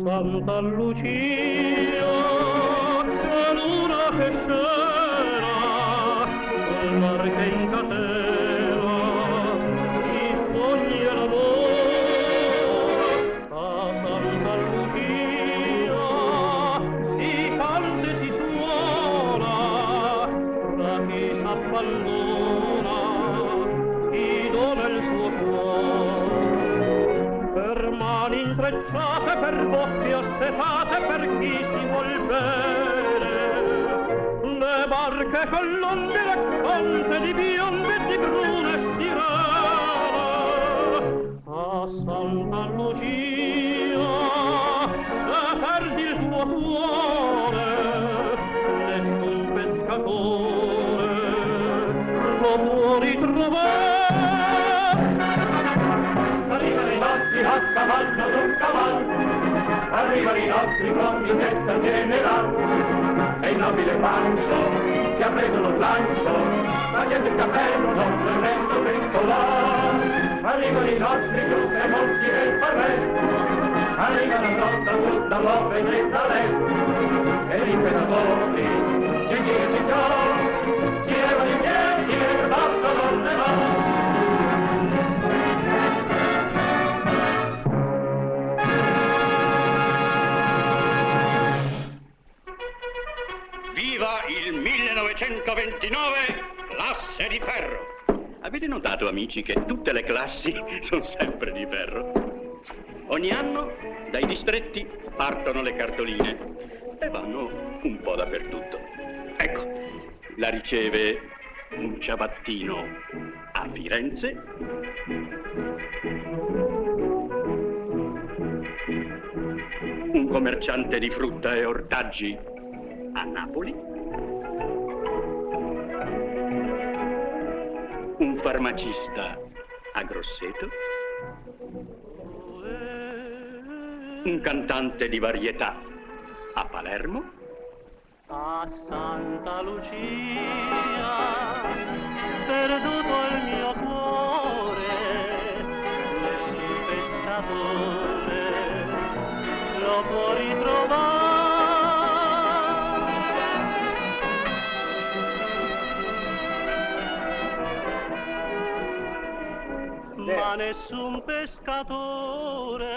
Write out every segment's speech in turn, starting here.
Santa Lucia, che luna che scena, sul mar che incatena i sogni e l'amore. A Santa Lucia si canta e si suona, fra chi s'abbandona, chi dona il suo cuore. Per mani intrecciate, per bocche assetate, per chi si vuol bene, le barche con l'onde racconte di bionde e di brune sirene. A Santa Lucia, se perdi il tuo cuore, nessun pescatore lo può ritrovare. Arrivano i nostri a cavallo d'un cavallo, arrivano i nostri con Giuseppe General, e il nobile Pancio che ha preso lo slancio, facendo il cappello non del resto piccolare. Arrivano i nostri giù e molti del Farvest, arrivano a nord, a sud, dall'ovest e dall'est, e l'imperatore, Cicci e Cicciò, si levano in piedi e battono le mani. Viva il 1929, classe di ferro! Avete notato, amici, che tutte le classi sono sempre di ferro? Ogni anno dai distretti partono le cartoline e vanno un po' dappertutto. Ecco, la riceve un ciabattino a Firenze, un commerciante di frutta e ortaggi a Napoli, un farmacista a Grosseto, un cantante di varietà a Palermo. A Santa Lucia, perduto il mio cuore, nessun pescatore lo può ritrovare. Ma nessun pescatore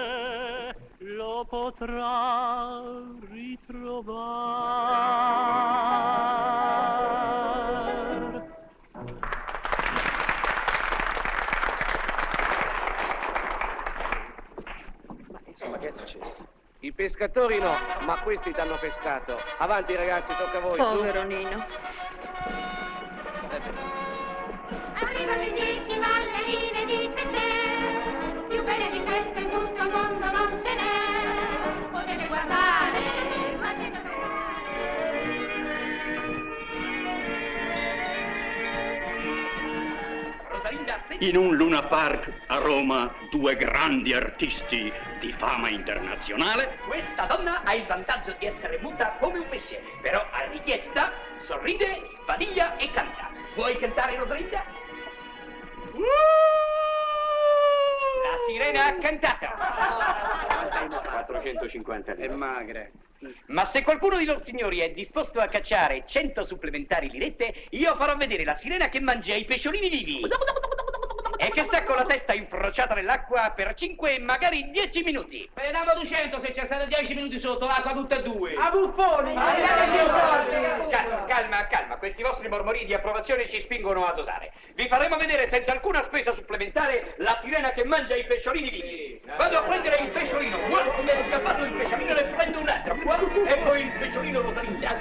lo potrà ritrovare. Ma insomma, che è successo? I pescatori no, ma questi t'hanno pescato. Avanti ragazzi, tocca a voi. Povero Nino. Arrivano le 10 ballerine di Trecè, più belle di queste in tutto il mondo non ce n'è. Potete guardare, ma senza In un Luna Park a Roma, due grandi artisti di fama internazionale. Questa donna ha il vantaggio di essere muta come un pesce, però a richiesta sorride, sbadiglia e canta. Vuoi cantare, Rosalinda? La sirena ha cantato. 450 lire. È magra. Ma se qualcuno di loro signori è disposto a cacciare 100 supplementari lirette, io farò vedere la sirena che mangia i pesciolini vivi. E che sta con la testa infrociata nell'acqua per 5 e magari 10 minuti. Me ne davo 200 se c'è stato 10 minuti sotto l'acqua tutte e due. A buffoni! Calma, Calma, questi vostri mormorii di approvazione ci spingono a dosare. Vi faremo vedere senza alcuna spesa supplementare la sirena che mangia i pesciolini vivi. Vado a prendere il pesciolino, qua, mi è scappato il pesciolino, ne prendo un altro, qua, e poi il pesciolino Rosalinda.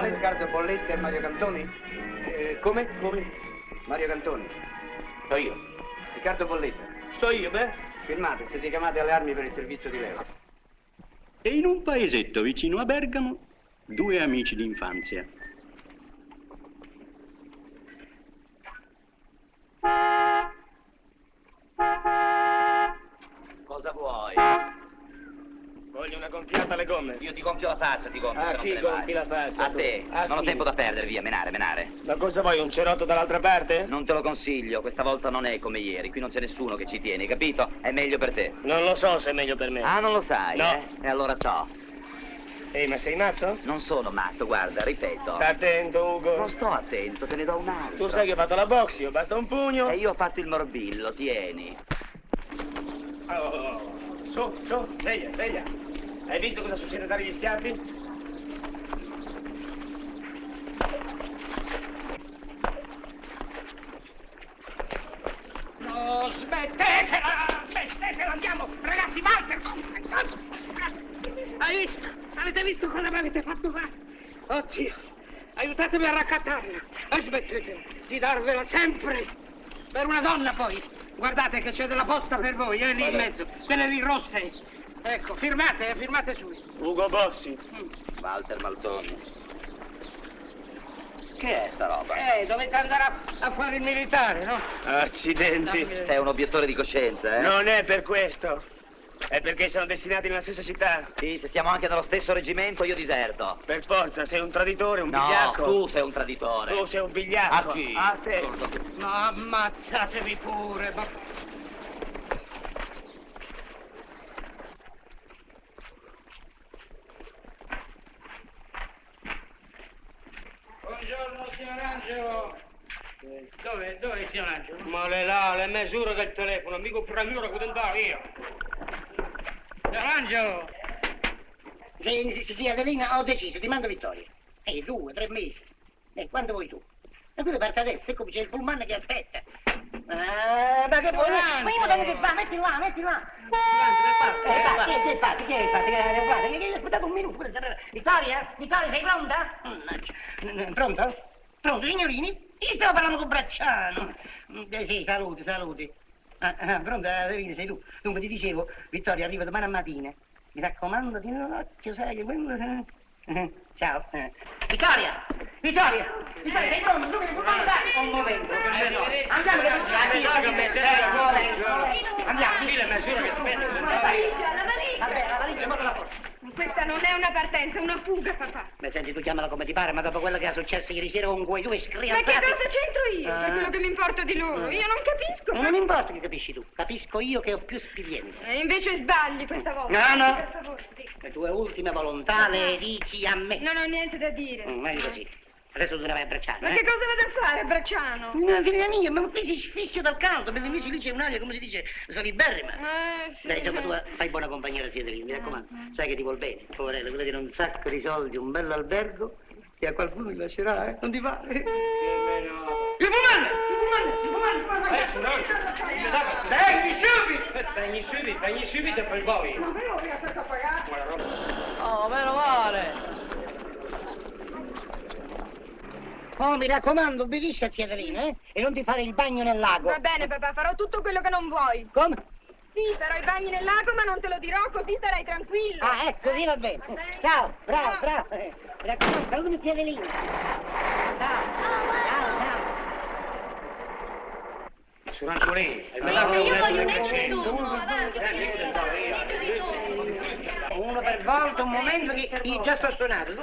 Riccardo Bolletti e Mario Cantoni? Come? Mario Cantoni. So io. Riccardo Bolletti. So io, beh? Firmate, siete chiamati alle armi per il servizio di leva. E in un paesetto vicino a Bergamo, due amici d'infanzia. Cosa vuoi? Voglio una gonfiata alle gomme. Io ti gonfio la faccia, ti gonfio. A se non chi te ne vai. gonfi la faccia, A tu? te. A Non ho chi? tempo da perdere, via, menare, menare. Ma cosa vuoi, un cerotto dall'altra parte? Non te lo consiglio, questa volta non è come ieri, qui non c'è nessuno che ci tiene, capito? È meglio per te. Non lo so se è meglio per me. Ah, non lo sai, No. eh? E allora ciao. Ehi, ma sei matto? Non sono matto, guarda, ripeto. Sta attento, Ugo. Non sto attento, te ne do un altro. Tu sai che ho fatto la box, io basta un pugno. E io ho fatto il morbillo, tieni. Oh, su, sveglia, sveglia. Hai visto cosa succede dagli schiaffi? No, smettetela, andiamo! Ragazzi, Walter! Hai visto? Avete visto cosa mi avete fatto fare? Oddio, aiutatemi a raccattarla. E smettetela di darvela sempre per una donna poi. Guardate che c'è della posta per voi, lì in mezzo, delle lì rosse. Ecco, firmate subito. Ugo Bossi. Walter Maltoni. Che è sta roba? Dovete andare a fare il militare, no? Accidenti. Sei un obiettore di coscienza, eh? Non è per questo. È perché siamo destinati nella stessa città. Sì, se siamo anche nello stesso reggimento, io diserto. Per forza, sei un traditore, un No, vigliacco. tu sei un traditore. Tu sei un vigliacco. A chi? A te. Ma ammazzatevi pure, ma... Buongiorno, signor Angelo. Dove è il signor Angelo? Ma le misure del telefono, mica per la mura che andavo io. Signor Angelo! Sì, Adelina, ho deciso, ti mando Vittoria. 2, 3 mesi. Quando vuoi tu? E tu parte adesso, ecco c'è il pullman che aspetta. Ma che vuoi? Ma io che fa, metti là. Che fate? Che aspettate un minuto. Vittoria, sei pronta? Pronto? Pronto, signorini? Io stavo parlando con Bracciano. Sì, saluti. Pronto, Adelina, sei tu. Dunque ti dicevo, Vittoria arriva domani mattina. Mi raccomando, tieni un occhio, sai che quello... Ciao. Vittoria, sei pronto? Tu mi puoi mandare? Un momento. Andiamo, andiamo. Lì la misura che aspetta. La valigia! Vabbè, la valigia, porta la porta. Questa non è una partenza, è una fuga, papà. Beh, senti, tu chiamala come ti pare, ma dopo quello che è successo ieri sera con quei due Ma scriantati... che cosa c'entro io? È quello che mi importa di loro. Io non capisco. Non importa che capisci tu, capisco io che ho più esperienza. E invece sbagli questa volta. No. Per favore, sì. Le tue ultime volontà le dici a me. Non ho niente da dire. Meglio così. Adesso tu te ne vai a Bracciano, Ma che cosa vado a fare, Bracciano? No, figlia mia, ma qui si sfischia dal caldo, perché invece lì c'è un'aria, come si dice, saliberrima. Sì. Beh, insomma, tu fai buona compagnia alla zia Adelina, mi raccomando. Sai che ti vuol bene, poverella, quella tiene un sacco di soldi, un bello albergo, e a qualcuno li lascerà, eh? Non ti pare? Il Vengi subito e poi voi. Ma me lo riesco a pagare? Oh, meno male. Oh, mi raccomando, obbedisci a zia Adelina, eh? E non ti fare il bagno nel lago. Va bene, papà, farò tutto quello che non vuoi. Come? Sì, farò i bagni nel lago, ma non te lo dirò, così sarai tranquillo. Ah, ecco, così va bene. Ciao, bravo. Mi raccomando, salutami zia Adelina. Ciao. Su Rangiolini. Io voglio un etto di tonno, avanti. Uno per volta, un momento che io già sto suonato.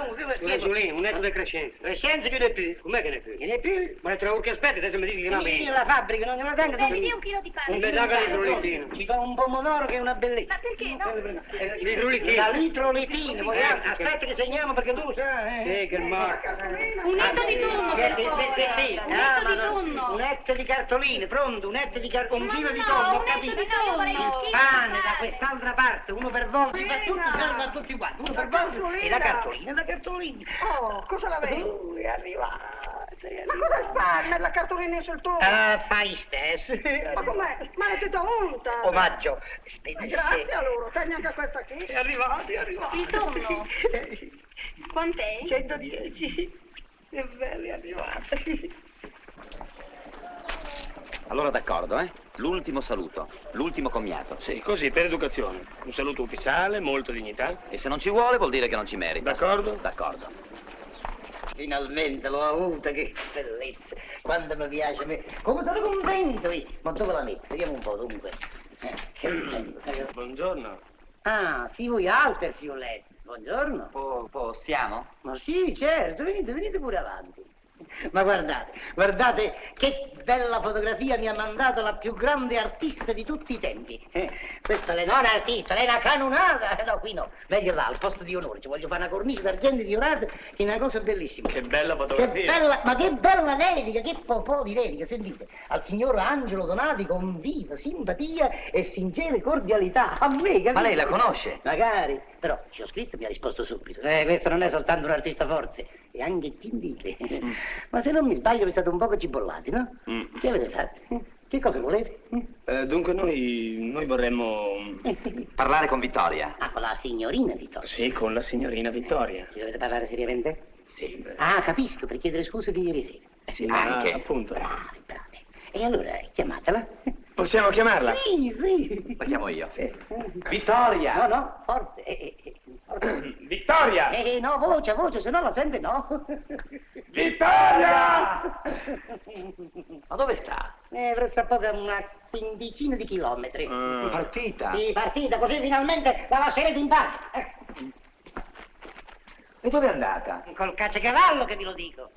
Rangiolini, un etto di crescenza. Crescenza che ne più. Com'è che ne più? Che ne più? Ma tra ore che aspetti, adesso mi dici che non mi... Io la fabbrica, non glielo tengo. Bene, dia un chilo di pane. Un pedaggio di trolitino. Ci do un pomodoro che è una bellezza. Ma perché, no? L'itrolitino. La litrolitino, vogliamo? Aspetta che segniamo perché tu sai. Sì, che ma... Un etto di tonno, per favore. Sì, Un etto di tonno. un etto di cartoline, pronto, un etto di cartoline, un chilo di No, tonno, ho un etto capito. di tonno. Il pane da quest'altra parte, uno per volta, si fa tutto, serve a tutti quanti, uno per volta e la cartolina. Oh, cosa la vedi? È arrivata. Ma cosa fai? Nella cartolina sul tuo? Fai stesso. Ma com'è? Ma ne ti do unta. Omaggio. Spedisce. Grazie allora, tieni anche questa qui. È arrivato. Il tonno? Quant'è? 110. È bello, è arrivato. Allora d'accordo, eh? L'ultimo saluto, l'ultimo commiato. Sì, così, per educazione. Un saluto ufficiale, molto dignità. E se non ci vuole vuol dire che non ci merita. D'accordo? D'accordo. Finalmente l'ho avuta, che bellezza. Quando mi piace a me. Come sono contento io. Ma dove la metto? Vediamo un po', dunque. Che bello. Buongiorno. Ah, sì, voi Alter Fiulet. Buongiorno. Possiamo? Ma sì, certo, venite pure avanti. Ma guardate che bella fotografia mi ha mandato la più grande artista di tutti i tempi. Questa non è artista, lei è una canonata. No, qui no, meglio là, al posto di onore. Ci voglio fare una cornice d'argento di orate, che è una cosa bellissima. Che bella fotografia. Che bella, ma che bella dedica, che popò di dedica, sentite. Al signor Angelo Donati con viva simpatia e sincere cordialità. A me, capito? Ma lei la conosce? Magari, però ci ho scritto e mi ha risposto subito. Questo non è soltanto un artista forte, è anche gentile. Ma se non mi sbaglio vi state un poco cibollati, no? Che avete fatto? Che cosa volete? Dunque noi vorremmo... Parlare con Vittoria. Ah, con la signorina Vittoria. Sì, con la signorina Vittoria. Ci dovete parlare seriamente? Sì. Ah, capisco, per chiedere scuse di ieri sera. Sì, ma Anche. appunto. Bravi. E allora, chiamatela. Possiamo chiamarla? Sì. La chiamo io. Sì. Vittoria! No, forte. Forte. Vittoria! No, voce, se no la sente no. Vittoria! Ma dove sta? Presso a poco una quindicina di chilometri. Partita? Sì, partita, così finalmente la lascerete in pace. E dove è andata? Col cacciacavallo che vi lo dico.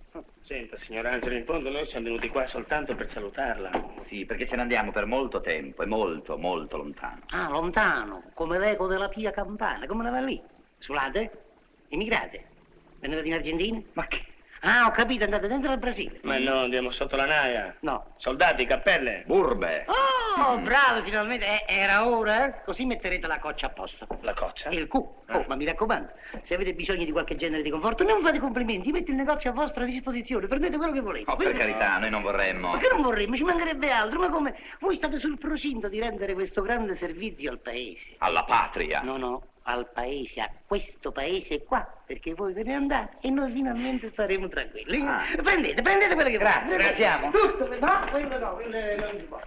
Senta, signor Angelo, in fondo noi siamo venuti qua soltanto per salutarla. Sì, perché ce ne andiamo per molto tempo e molto, molto lontano. Ah, lontano, come l'eco della pia campana. Come la va lì? Sulate? Immigrate? Venite in Argentina? Ma che? Ah, ho capito, andate dentro al Brasile. Ma no, andiamo sotto la naia. No. Soldati, cappelle. Burbe! Oh, bravo, finalmente. Era ora, eh? Così metterete la coccia a posto. La coccia? E il cu. Oh, ma mi raccomando, se avete bisogno di qualche genere di conforto, non fate complimenti, io metto il negozio a vostra disposizione, prendete quello che volete. Oh, per carità, noi non vorremmo... Ma che non vorremmo, ci mancherebbe altro, ma come? Voi state sul procinto di rendere questo grande servizio al paese. Alla patria. No, al paese, a questo paese qua, perché voi ve ne andate e noi finalmente staremo tranquilli. Prendete quello che volete. Ringraziamo. Tutto, no, quello non si può.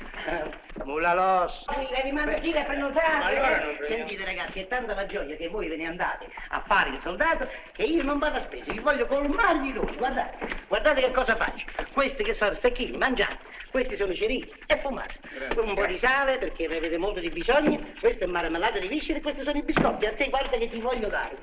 Mullalos. Devi mandare a prenotare. Allora non Sentite ragazzi, è tanta la gioia che voi ve ne andate a fare il soldato che io non vado a spese, vi voglio colmare di dosi. Guardate che cosa faccio. Questi che sono stecchini, mangiate. Questi sono cerini e fumate. Un po' di sale perché ne avete molto di bisogno. Questa è marmellata di viscere e questi sono i biscotti. A te guarda che ti voglio dare,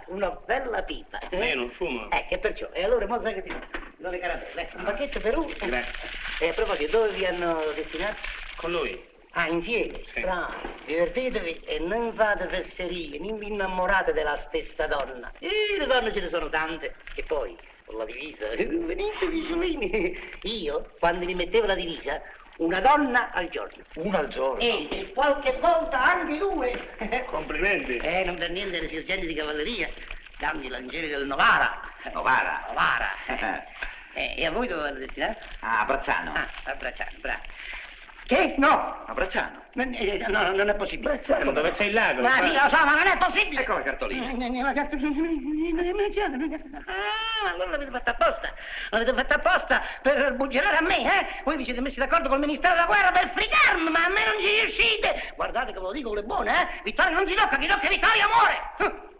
una bella pipa. Ma io non fumo. Che perciò. E allora mo sai che ti do le caramelle. Un pacchetto per uno. Grazie. E a proposito, dove vi hanno destinato? Con lui. Ah, insieme? Sì. Bravo. Divertitevi e non fate fesserie, non vi innamorate della stessa donna. Le donne ce ne sono tante. E poi, con la divisa, venite visolini. Io, quando mi mettevo la divisa, una donna al giorno. Una al giorno. E qualche volta anche due. Complimenti. Non per niente eri sergente di cavalleria. Dammi l'angeli del Novara. Novara. E a voi dove vado destinato? A Bracciano. Ah, a Bracciano, bravo. Che? No! A Bracciano. No, non è possibile. Ma dove c'è il lago? Ma sì, lo so, ma non è possibile! Ecco la cartolina. Ah, ma allora l'avete fatta apposta. L'avete fatta apposta per buggionare a me, eh? Voi vi siete messi d'accordo col Ministero della Guerra per frigarmi, ma a me non ci riuscite! Guardate che ve lo dico con le buone, eh? Vittoria non si tocca, chi tocca Vittoria muore!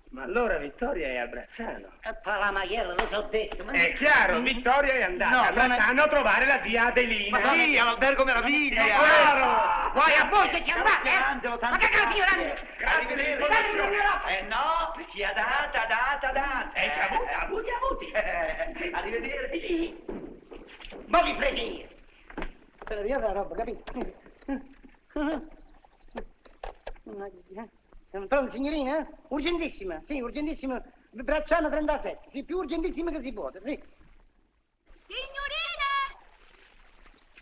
Ma allora Vittoria è a Bracciano. Palamaiello, lo so detto. Ma... È chiaro, Vittoria è andata a Bracciano a trovare la zia Adelina. Ma sì, all'albergo Meraviglia. Chiaro! Vuoi a voi che ci andate, eh? Angelo, Ma che cazzo, Angelo? Grazie per l'informazione. No, ci ha data. Ci ha avuti. Arrivederci. Ma li freghi io. Per via la roba, capito? Siamo pronti, signorina? Urgentissima, sì, urgentissima. Bracciano 37, sì, più urgentissima che si può, sì. Signorine!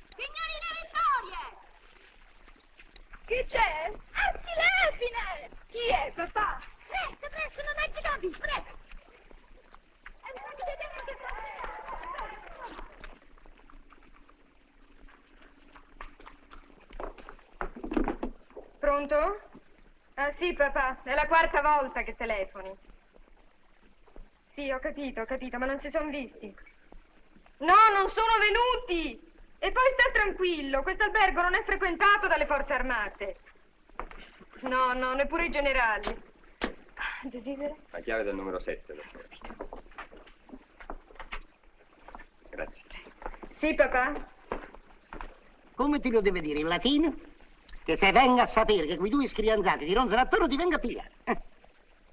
Signorine Vittorie! Chi c'è? Archilepine! Chi è, papà? Presto, non hai giganti, presto! Pronto? Ah sì, papà, è la quarta volta che telefoni. Sì, ho capito, ma non si sono visti. No, non sono venuti! E poi sta tranquillo, questo albergo non è frequentato dalle forze armate. No, neppure i generali. Desidera? La chiave del numero 7. Grazie. Sì, papà? Come te lo deve dire, in latino? che se venga a sapere che quei due scrianzati ti ronzano attorno ti venga a pigliare.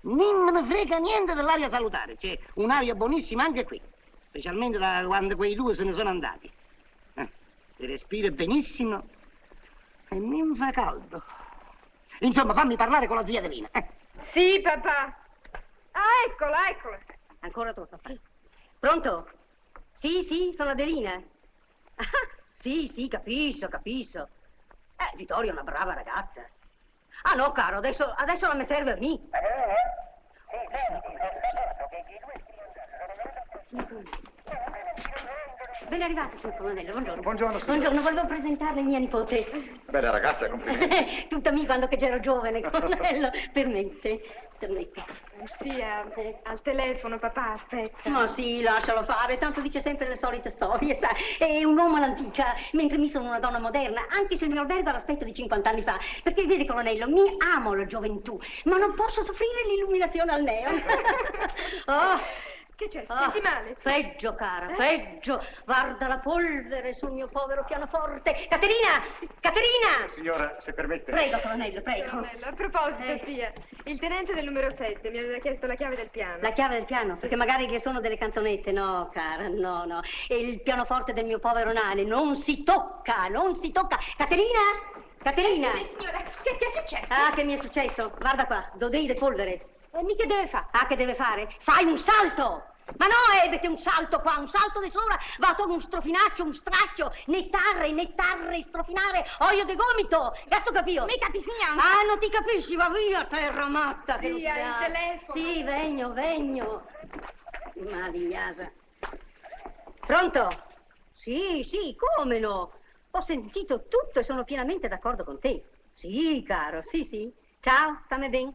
Non me ne frega niente dell'aria salutare, c'è un'aria buonissima anche qui, specialmente da quando quei due se ne sono andati. Si respira benissimo e mi fa caldo. Insomma, fammi parlare con la zia Adelina. Sì, papà. Ah, eccola, eccola. Ancora tu, papà? Sì. Pronto? Sì, sono Adelina. Ah, sì, capisco. Vittoria è una brava ragazza. Ah no, caro, adesso non mi serve a me. Ben arrivata, signor colonnello, buongiorno. Buongiorno, signora. Buongiorno, volevo presentarle mia nipote. Bella ragazza, complimenti. Tutta me quando che ero giovane, colonnello. Permette. Sì, al telefono, papà, aspetta. Ma sì, lascialo fare, tanto dice sempre le solite storie, sa. È un uomo all'antica, mentre mi sono una donna moderna, anche se il mio albergo ha l'aspetto di 50 anni fa. Perché, vedi, colonnello, mi amo la gioventù, ma non posso soffrire l'illuminazione al neon. Oh. Che c'è? Senti male? Peggio, cara, peggio. Guarda la polvere sul mio povero pianoforte. Caterina! Signora, se permette. Prego, colonnello, prego. Colonnello, a proposito, zia, il tenente del numero 7 mi aveva chiesto la chiave del piano. La chiave del piano? Perché magari che sono delle canzonette. No, cara, no. E il pianoforte del mio povero nane non si tocca. Caterina! Sì, signora, che ti è successo? Ah, che mi è successo? Guarda qua, dodei le polvere. E mica deve fare? Ah, che deve fare? Fai un salto! Ma no, ebete un salto qua, un salto di sopra, va attorno un strofinaccio, un straccio, nettare, strofinare, olio di gomito, gasto capio? Mi capisci neanche? Ah, non ti capisci, va via, terra matta. Sì, il telefono. Sì, vegno. Maliasa. Pronto? Sì, come no? Ho sentito tutto e sono pienamente d'accordo con te. Sì, caro, sì. Ciao, stammi bene?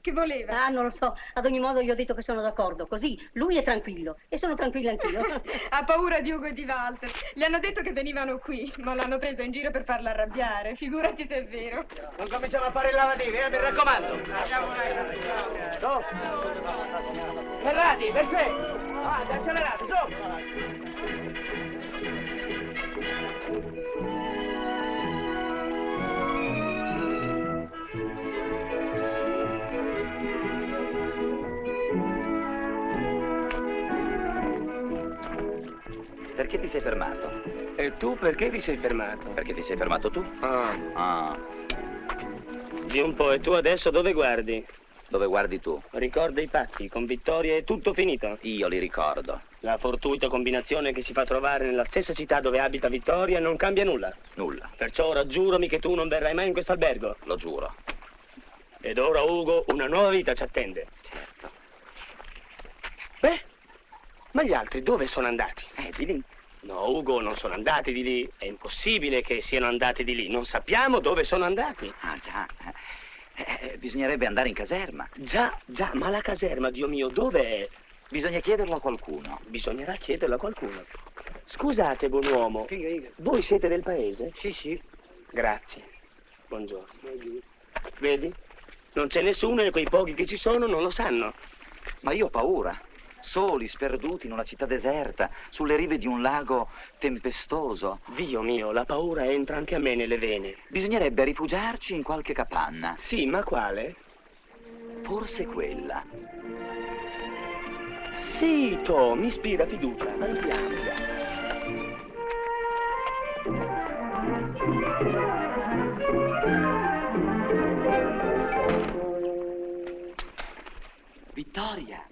Che voleva? Ah, non lo so. Ad ogni modo io ho detto che sono d'accordo. Così lui è tranquillo e sono tranquilla anch'io. Ha paura di Ugo e di Walter. Gli hanno detto che venivano qui, ma l'hanno preso in giro per farla arrabbiare. Figurati se è vero. Non cominciamo a fare il lavadeve, mi raccomando. Su. Ferrati, perfetto. Avanti, accelerate, su. Perché ti sei fermato? E tu perché ti sei fermato? Perché ti sei fermato tu? Ah. Di un po', e tu adesso dove guardi? Dove guardi tu? Ricorda i patti, con Vittoria è tutto finito. Io li ricordo. La fortuita combinazione che si fa trovare nella stessa città dove abita Vittoria non cambia nulla. Nulla. Perciò ora giurami che tu non verrai mai in questo albergo. Lo giuro. Ed ora, Ugo, una nuova vita ci attende. Certo. Beh, ma gli altri dove sono andati? Di lì. No, Ugo, non sono andati di lì. È impossibile che siano andati di lì. Non sappiamo dove sono andati. Ah, già. Bisognerebbe andare in caserma. Già, ma la caserma, Dio mio, dove è? Bisogna chiederlo a qualcuno. Bisognerà chiederlo a qualcuno. Scusate, buon uomo. Figa. Voi siete del paese? Sì. Grazie. Buongiorno. Vedi? Non c'è nessuno e quei pochi che ci sono non lo sanno. Ma io ho paura. Soli, sperduti in una città deserta, sulle rive di un lago tempestoso. Dio mio, la paura entra anche a me nelle vene. Bisognerebbe rifugiarci in qualche capanna. Sì, ma quale? Forse quella. Sì, mi ispira fiducia. Andiamo. Vittoria!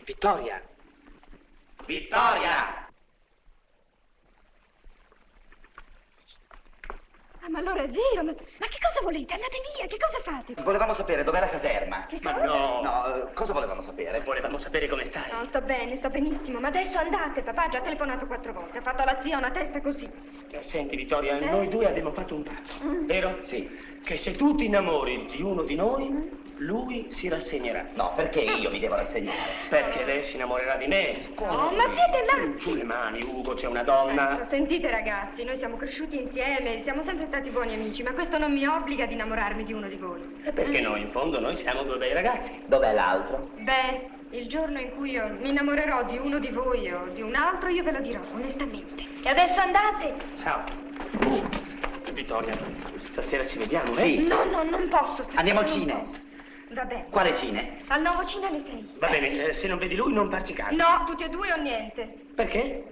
Ah, ma allora è vero, ma che cosa volete? Andate via, che cosa fate? Volevamo sapere dov'è la caserma. Che Ma cosa? no. Cosa volevamo sapere? Volevamo sapere come stai. No, sto benissimo, ma adesso andate, papà ha già telefonato 4 volte, ha fatto alla zia una testa così. Senti, Vittoria, noi due abbiamo fatto un patto, vero? Sì. Che se tu ti innamori di uno di noi, lui si rassegnerà. No, perché io mi devo rassegnare? Perché lei si innamorerà di me. Oh, ma siete là! Giù le mani, Ugo, c'è una donna. Sentite ragazzi, noi siamo cresciuti insieme, siamo sempre stati buoni amici, ma questo non mi obbliga ad innamorarmi di uno di voi. E perché no? In fondo noi siamo due bei ragazzi. Dov'è l'altro? Beh, il giorno in cui io mi innamorerò di uno di voi o di un altro, io ve lo dirò, onestamente. E adesso andate! Ciao. Vittoria, stasera ci vediamo, eh? Sì. No, non posso stasera. Andiamo al non cine. posso. Va bene. Quale cine? Al nuovo cine alle 6. Va bene, se non vedi lui non farci caso. No, tutti e due o niente. Perché?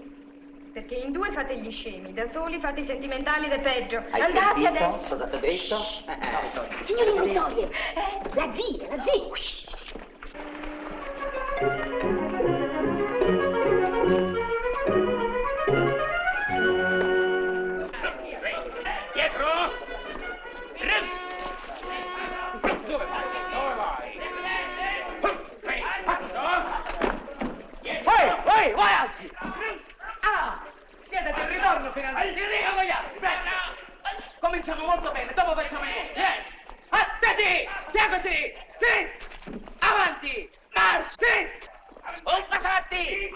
Perché in due fate gli scemi, da soli fate i sentimentali ed è peggio. Hai Andate sentito? adesso. Cosa ti ho detto? Signorina Vittoria, la zia. Dietro! Dove vai? Dove vai? Vai alti! Ah! Siete di ritorno finalmente! Riga con gli altri! Cominciamo molto bene, dopo facciamo il punto. Attenti! Via così! Sì! Avanti! Marcia! Sì! Un passo avanti!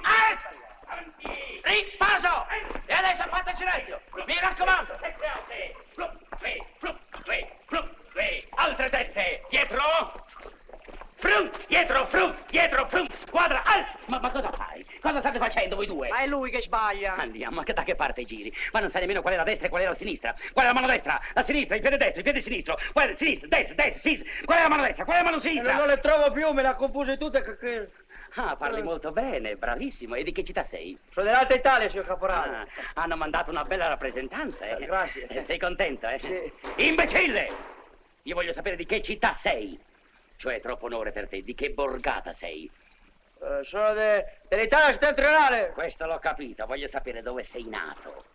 Ripasso! E adesso fate silenzio! Mi raccomando! Altre teste! Dietro! Frum! Dietro! Frum! Dietro! Frum! Squadra! Ma cosa fai? Cosa state facendo voi due? Ma è lui che sbaglia! Andiamo, ma da che parte giri? Ma non sai nemmeno qual è la destra e qual è la sinistra. Qual è la mano destra? La sinistra, il piede destro, il piede sinistro. Qual è la sinistra, destra, sinistra. Qual è la mano destra? Qual è la mano sinistra? Non le trovo più, me le ha confuse tutte. Ah, parli molto bene, bravissimo. E di che città sei? Sono dell'Alta Italia, signor Caporale. Ah, hanno mandato una bella rappresentanza, eh? Grazie. Sei contento, eh? Sì. Imbecille! Io voglio sapere di che città sei. Cioè, è troppo onore per te. Di che borgata sei? Sono dell'Italia settentrionale. Questo l'ho capito. Voglio sapere dove sei nato.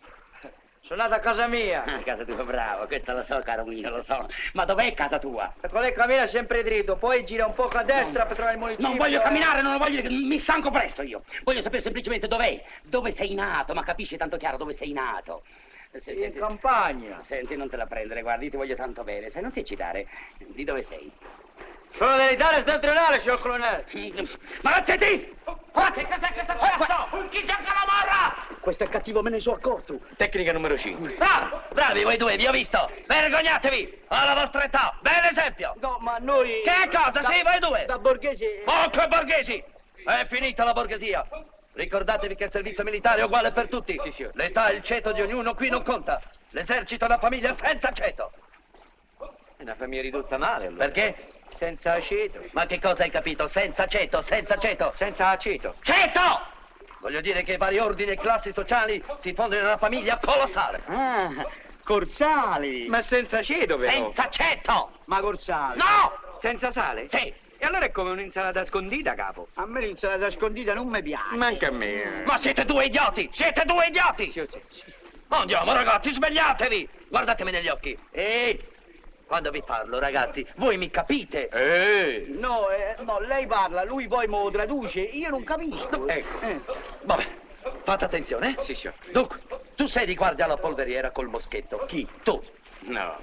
Sono nato a casa mia. Ah, casa tua, bravo. Questo lo so, caro mio, lo so. Ma dov'è casa tua? Ecco, lei cammina sempre dritto, poi gira un poco a destra per trovare il municipio. Non voglio camminare, non voglio... Mi stanco presto io. Voglio sapere semplicemente dov'è. Dove sei nato, ma capisci tanto chiaro dove sei nato. In campagna. Senti, non te la prendere, guardi, ti voglio tanto bene. Sai, non ti eccitare. Di dove sei? Sono dell'Italia settentrionale, signor colonnello. Ma vattene! Che cos'è questo cazzo? Chi gioca la morra? Questo è cattivo, me ne sono accorto. Tecnica numero 5. Bravi voi due, vi ho visto. Vergognatevi. Alla vostra età. Bel esempio. No, ma noi... Che cosa? Sì, voi due. Da borghesi... Oh, che borghesi! È finita la borghesia. Ricordatevi che il servizio militare è uguale per tutti. Sì, signor. L'età e il ceto di ognuno qui non conta. L'esercito è una famiglia senza ceto. È una famiglia ridotta male, allora. Perché? Senza aceto. Ma che cosa hai capito? Senza ceto, senza ceto. Senza aceto. Ceto! Voglio dire che i vari ordini e classi sociali si fondono in una famiglia colossale. Ah, Corsali. Ma senza aceto, però. Senza ceto! Ma Corsali. No! Senza sale? Sì. E allora è come un'insalata scondita, capo. A me l'insalata scondita non mi piace. Manca a me. Ma siete due idioti! Siete due idioti! Sì. Andiamo, ragazzi, svegliatevi! Guardatemi negli occhi. Ehi! Quando vi parlo, ragazzi, voi mi capite? No, lei parla, lui poi me lo traduce, io non capisco. Ecco. Vabbè, fate attenzione. Sì, signor. Dunque, tu sei di guardia alla polveriera col moschetto. Chi? Tu. No.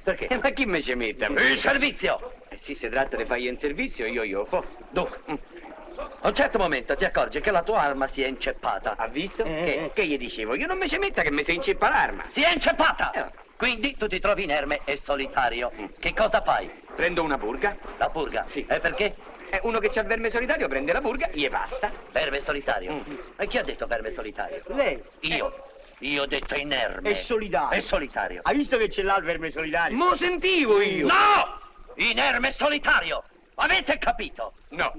Perché? Ma chi mi ci mette? Il servizio! Sì, si tratta di fargli in servizio, io. Dunque, a un certo momento ti accorgi che la tua arma si è inceppata. Ha visto? Che gli dicevo? Io non mi ci metta che mi si inceppa l'arma. Si è inceppata! Quindi tu ti trovi inerme e solitario. Che cosa fai? Prendo una burga. La purga? Sì. E perché? Uno che c'ha verme solitario prende la burga, gli passa. Verme solitario? E chi ha detto verme solitario? Lei? Io ho detto inerme. È solitario. È solitario. Hai visto che ce l'ha il verme solitario? Mo sentivo io. No! Inerme solitario! Avete capito? No.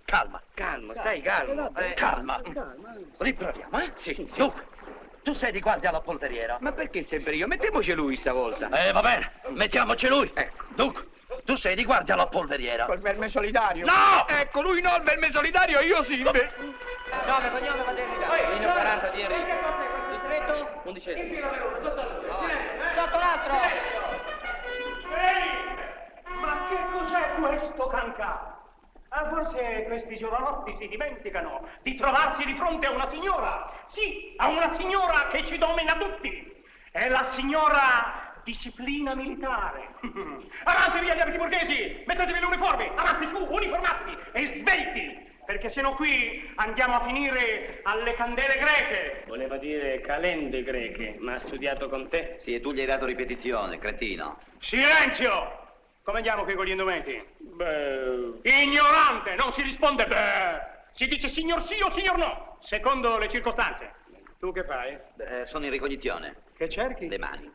Calma. Calmo, stai calmo. Calma. Riproviamo, eh? Sì. Dunque, tu sei di guardia alla polveriera. Ma perché sempre io? Mettiamoci lui stavolta. Va bene, mettiamoci lui. Ecco. Dunque, tu sei di guardia alla polveriera. Col verme solitario? No! Ecco, lui no, il verme solitario, io sì. Vabbè. Nome, cognome, maternità. Ligno 40 di Enrico. Distretto? 11. Sotto l'altro. Ma che cos'è questo cancà? Forse questi giovanotti si dimenticano di trovarsi di fronte a una signora. Sì, a una signora che ci domina tutti. È la signora disciplina militare. Avanti via gli abiti borghesi, mettetevi le uniformi, avanti su, uniformatevi e svelti. Perché se no qui andiamo a finire alle candele greche. Voleva dire calende greche, ma ha studiato con te? Sì, e tu gli hai dato ripetizione, cretino. Silenzio! Come andiamo qui con gli indumenti? Ignorante, non si risponde beh. Si dice signor sì o signor no, secondo le circostanze. Tu che fai? Sono in ricognizione. Che cerchi? Le mani.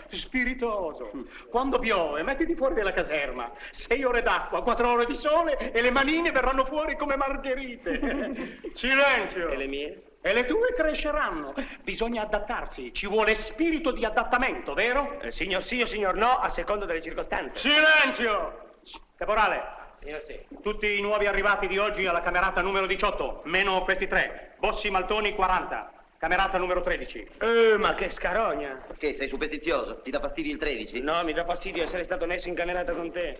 Spiritoso. Quando piove, mettiti fuori dalla caserma. 6 ore d'acqua, 4 ore di sole e le manine verranno fuori come margherite. Silenzio. E le mie? E le tue cresceranno. Bisogna adattarsi. Ci vuole spirito di adattamento, vero? Signor sì o signor no, a seconda delle circostanze. Silenzio! Caporale, Signor sì. tutti i nuovi arrivati di oggi alla camerata numero 18, meno questi 3. Bossi Maltoni 40. Camerata numero 13. Ma che scarogna! Che, sei superstizioso? Ti dà fastidio il 13? No, mi dà fastidio essere stato messo in camerata con te.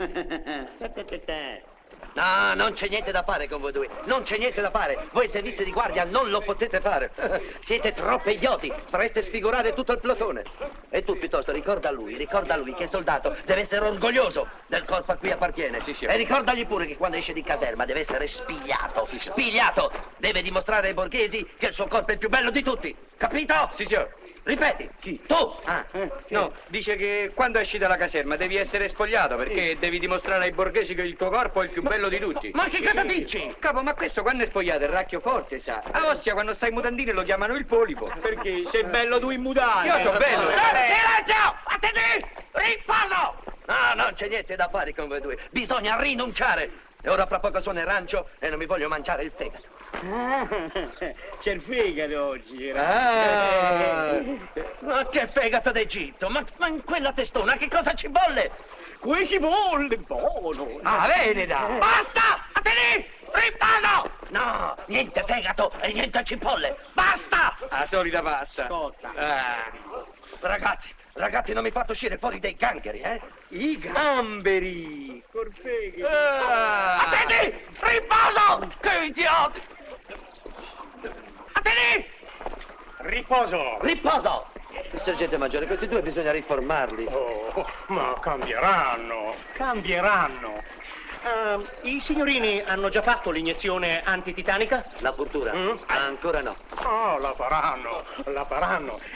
No, non c'è niente da fare con voi due. Non c'è niente da fare. Voi il servizio di guardia non lo potete fare. Siete troppo idioti. Fareste sfigurare tutto il plotone. E tu piuttosto ricorda a lui che il soldato deve essere orgoglioso del corpo a cui appartiene. Sì, sì. E ricordagli pure che quando esce di caserma deve essere spigliato. Sì, sì. Spigliato. Deve dimostrare ai borghesi che il suo corpo è il più bello di tutti. Capito? Sì, signor. Ripeti. Chi? Tu. No, dice che quando esci dalla caserma devi essere spogliato perché devi dimostrare ai borghesi che il tuo corpo è il più bello di tutti. Ma che cosa dici? Capo, ma questo quando è spogliato è il racchio forte, sa? A Ostia quando stai in mutandine lo chiamano il polipo. Perché sei bello tu in mutande. Io sono bello. Silenzio! Attenti! Riposo! No, non c'è niente da fare con voi due. Bisogna rinunciare. E ora fra poco suona il rancio e non mi voglio mangiare il fegato. C'è il fegato oggi. Ma che fegato d'Egitto? Ma in quella testona che cosa ci volle? Qui ci vuole buono. Ah, Veneta. Basta! Attenti! Riposo! No, niente fegato e niente cipolle. Basta! La solita pasta. Ascolta. Ragazzi, non mi fate uscire fuori dei gangheri, eh? I gamberi. Col fegato. Attenti! Riposo! Che idioti! Attenti! Riposo. Riposo! Sergente Maggiore, questi due bisogna riformarli. Oh, ma cambieranno. I signorini hanno già fatto l'iniezione antititanica? La puntura? Ancora no. Oh, la faranno.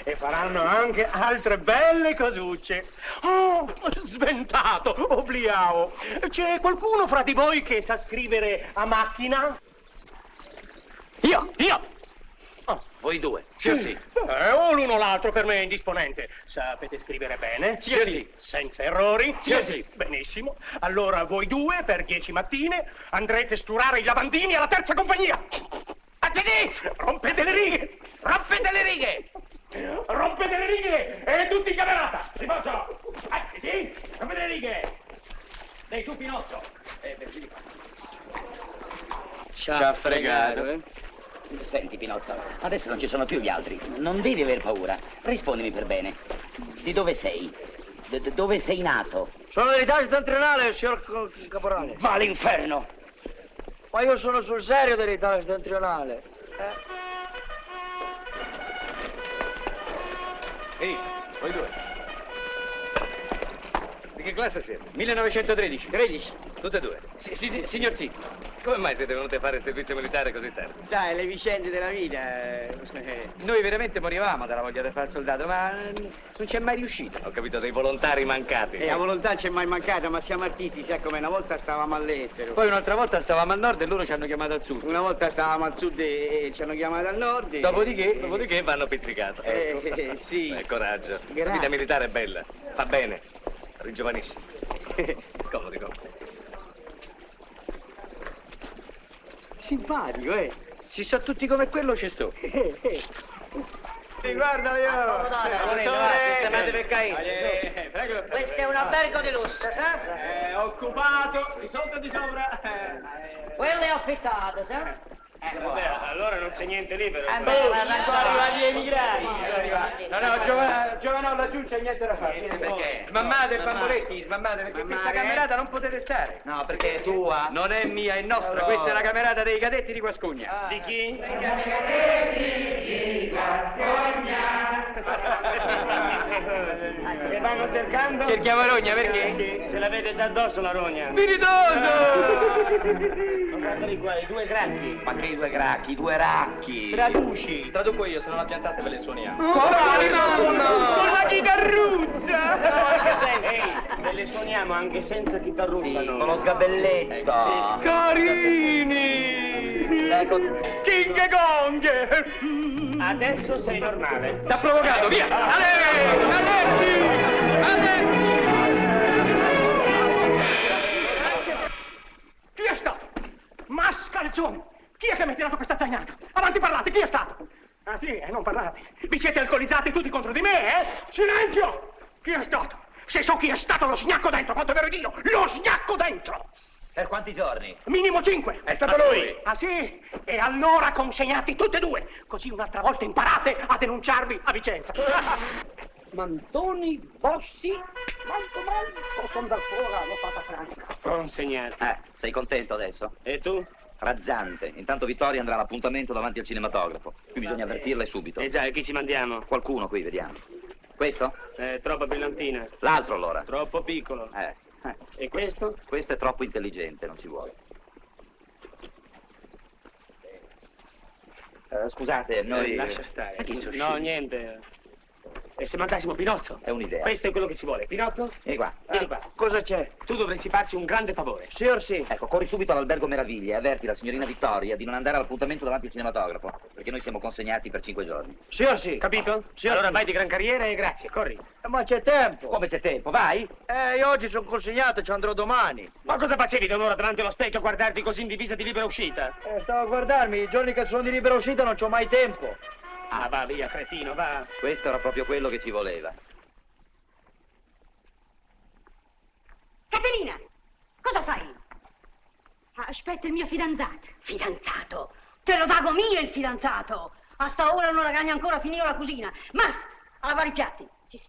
E faranno anche altre belle cosucce. Oh, sventato, obliao. C'è qualcuno fra di voi che sa scrivere a macchina? Io. Oh, Voi due? Sì. o l'uno o l'altro per me è indisponente. Sapete scrivere bene? Sì. Senza errori? Sì. Benissimo. Allora voi due, per 10 mattine, andrete a sturare i lavandini alla terza compagnia. Attenti! Rompete le righe! Rompete le righe! Rompete le righe! E tutti in camerata! Riposo! Sì, rompete le righe! Dei tu, Pinocchio! Ci ha fregato, eh? Senti, Pinozzo, adesso non ci sono più gli altri. Non devi aver paura. Rispondimi per bene. Di dove sei? Dove sei nato? Sono dell'Italia settentrionale, signor caporale. Va all'inferno! Ma io sono sul serio dell'Italia settentrionale. Ehi, voi due. Di che classe siete? 1913. 13. Tutte e due. Sì, signor sì. Come mai siete venuti a fare il servizio militare così tardi? Sai, le vicende della vita. Noi veramente morivamo dalla voglia di fare soldato, ma non c'è mai riuscito. Ho capito, dei volontari mancati. La volontà ci è mai mancata, ma siamo artisti, sai come una volta stavamo all'estero. Poi un'altra volta stavamo al nord e loro ci hanno chiamato al sud. Una volta stavamo al sud e ci hanno chiamato al nord. Dopodiché vanno pizzicato. Sì. Coraggio. Grazie. La vita militare è bella, fa bene. Ringiovanisci. Comodi. Simpatico, eh? Si sa tutti come quello ci sto. Guarda io! Sistemate per Caino. Prego. Questo è un albergo di lusso, sa? Occupato, di sotto e di sopra. Quello è affittato, sa? Allora non c'è niente libero. Sono arrivati gli emigrati. No, giovanolla laggiù c'è niente da fare. Perché? Smammate, bamboletti, smammate, perché questa camerata non potete stare. No, perché è tua. Non è mia, è nostra. Questa è la camerata dei cadetti di Guascogna. Di chi? Dei cadetti di Guascogna. Che vanno cercando? Cerchiamo rogna, perché? Se l'avete già addosso la rogna. Spiritoso! Guardali qua, i due grandi. Ma che i due gracchi, i due racchi. Traduci. Traduco io, se non la piantate ve le suoniamo. Con la chitarruzza! Ehi, ve le suoniamo anche senza chitarruzza, Sì, no? con lo sgabelletto. Carini! Ecco, King Kong! Adesso sei normale. T'ha provocato, via! Chi è stato? Mascalzoni! Chi è che mi ha tirato questa zagnata? Avanti, parlate, chi è stato? Ah sì, non parlate. Vi siete alcolizzati tutti contro di me, eh? Silenzio! Chi è stato? Se so chi è stato, lo sgnacco dentro, quanto è vero Dio! Lo sgnacco dentro! Per quanti giorni? Minimo 5. È stato lui. Ah sì? E allora consegnati tutte e due, così un'altra volta imparate a denunciarvi a Vicenza. Mantoni, Bossi, manco, sono da fuori, l'ho fatta franca. Consegnati. Sei contento adesso? E tu? Razzante. Intanto Vittoria andrà all'appuntamento davanti al cinematografo. Qui bisogna avvertirla subito. Già, e chi ci mandiamo? Qualcuno qui, vediamo. Questo? Troppa brillantina. L'altro allora? Troppo piccolo. E questo? Questo è troppo intelligente, non ci vuole. Scusate, noi... lascia stare. Ma chi sono No, scemi? niente. E se mandassimo Pinozzo? È un'idea. Questo è quello che ci vuole. Pinozzo? Vieni qua. Vieni qua. Cosa c'è? Tu dovresti farci un grande favore. Signor sì. Ecco, corri subito all'albergo Meraviglia e avverti la signorina Vittoria di non andare all'appuntamento davanti al cinematografo, perché noi siamo consegnati per 5 giorni. Signor sì. Capito? Signor Allora sì. vai di gran carriera e grazie, corri. Ma c'è tempo. Come c'è tempo? Vai! Io oggi sono consegnato, ci andrò domani. Ma cosa facevi da un'ora davanti allo specchio a guardarti così in divisa di libera uscita? Stavo a guardarmi, i giorni che sono di libera uscita non c'ho mai tempo. Ah, va via, cretino, va. Questo era proprio quello che ci voleva. Caterina, cosa fai? Aspetta il mio fidanzato. Fidanzato? Te lo dago mio il fidanzato. A sta ora non la gagna ancora, finito la cucina. Mas, a lavare i piatti. Sì.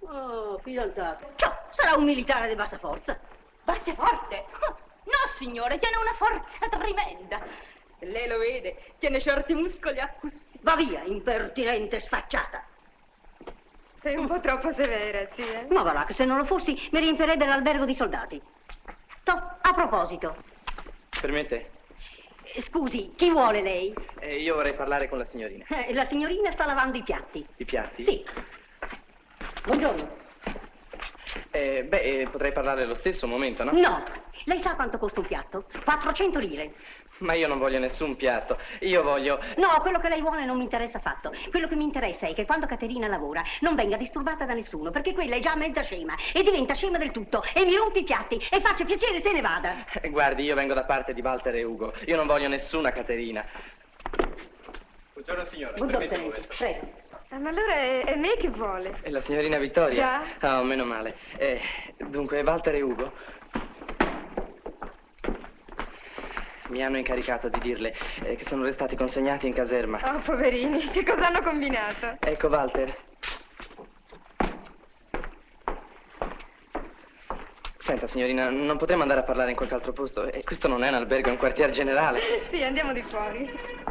Oh, fidanzato. Ciò, sarà un militare di bassa forza. Basse forze? No, signore, tiene una forza tremenda. Lei lo vede, tiene certi muscoli a così. Va via, impertinente sfacciata. Sei un po' troppo severa, zia. Ma va là, che se non lo fossi mi riempirei l'albergo di soldati. A proposito, Permette? scusi, chi vuole lei? Io vorrei parlare con la signorina. La signorina sta lavando i piatti. I piatti? Sì. Buongiorno. Potrei parlare allo stesso momento, no? No, lei sa quanto costa un piatto? 400 lire. Ma io non voglio nessun piatto. Io voglio... No, quello che lei vuole non mi interessa affatto. Quello che mi interessa è che quando Caterina lavora non venga disturbata da nessuno, perché quella è già mezza scema e diventa scema del tutto e mi rompe i piatti e faccia piacere se ne vada. Guardi, io vengo da parte di Walter e Ugo. Io non voglio nessuna Caterina. Buongiorno signora. Buongiorno, permetta un momento. prego. Ma allora è me che vuole. E la signorina Vittoria? Già. Oh, meno male. Dunque, Walter e Ugo mi hanno incaricato di dirle che sono restati consegnati in caserma. Oh, poverini, che cosa hanno combinato? Ecco, Walter. Senta, signorina, non potremmo andare a parlare in qualche altro posto? E questo non è un albergo, è un quartier generale. Sì, andiamo di fuori.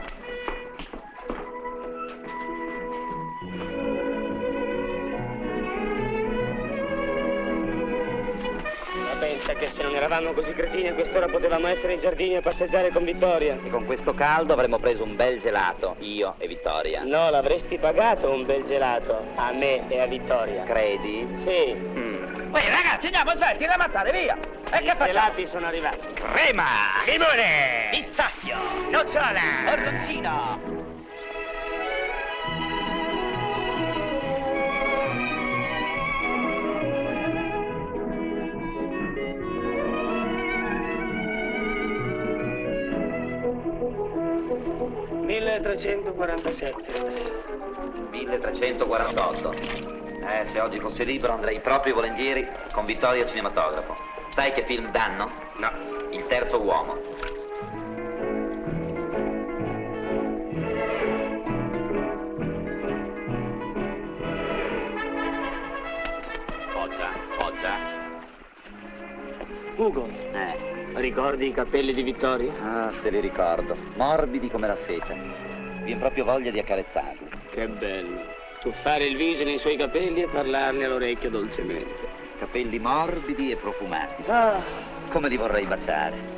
Pensa che se non eravamo così cretini a quest'ora potevamo essere ai giardini a passeggiare con Vittoria. E con questo caldo avremmo preso un bel gelato, io e Vittoria. No, l'avresti pagato un bel gelato, a me e a Vittoria. Credi? Sì. Ehi ragazzi, andiamo, svelti, da mattare, via! E che I facciamo? gelati sono arrivati. Crema! Limone! Pistacchio! Nocciola! Orloncino! $1347. 1348. Se oggi fosse libero andrei proprio volentieri con Vittoria al cinematografo. Sai che film danno? No. Il terzo uomo. Foggia. Ugo, ricordi i capelli di Vittoria? Ah, se li ricordo. Morbidi come la seta. Vien proprio voglia di accarezzarli. Che bello. Tuffare il viso nei suoi capelli e parlarne all'orecchio dolcemente. Capelli morbidi e profumati. Come li vorrei baciare.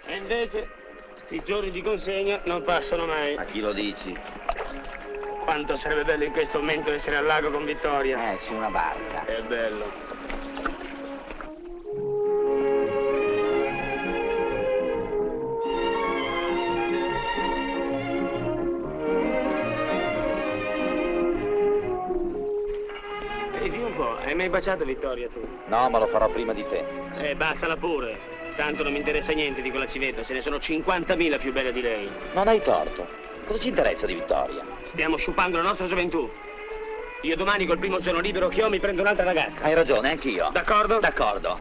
E invece I giorni di consegna non passano mai. A chi lo dici? Quanto sarebbe bello in questo momento essere al lago con Vittoria. Su una barca. È bello. Vedi un po', hai mai baciato Vittoria tu? No, ma lo farò prima di te. Baciala pure. Tanto non mi interessa niente di quella civetta, ce ne sono 50.000 più belle di lei. Non hai torto. Cosa ci interessa di Vittoria? Stiamo sciupando la nostra gioventù. Io domani col primo giorno libero che ho mi prendo un'altra ragazza. Hai ragione, anch'io. D'accordo? D'accordo.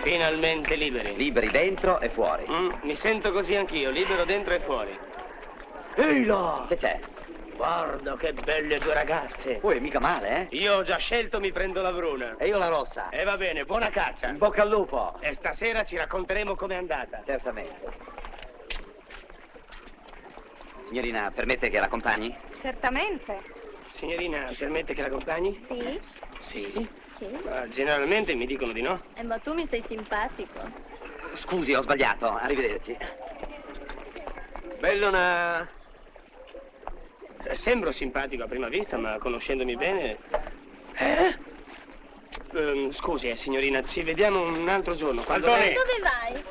Finalmente liberi. Liberi dentro e fuori. Mi sento così anch'io, libero dentro e fuori. Ehi là! Che c'è? Guarda che belle due ragazze. Poi mica male, eh? Io ho già scelto, mi prendo la bruna. E io la rossa. E va bene, buona caccia. In bocca al lupo. E stasera ci racconteremo com'è andata. Certamente. Signorina, permette che l'accompagni? Certamente. Signorina, permette che l'accompagni? Sì? Sì? Sì. Generalmente mi dicono di no. Ma tu mi sei simpatico. Scusi, ho sbagliato. Arrivederci. Bellona. Sembro simpatico a prima vista, ma conoscendomi bene... Scusi, signorina, ci vediamo un altro giorno. Quando Antoni! Dove vai?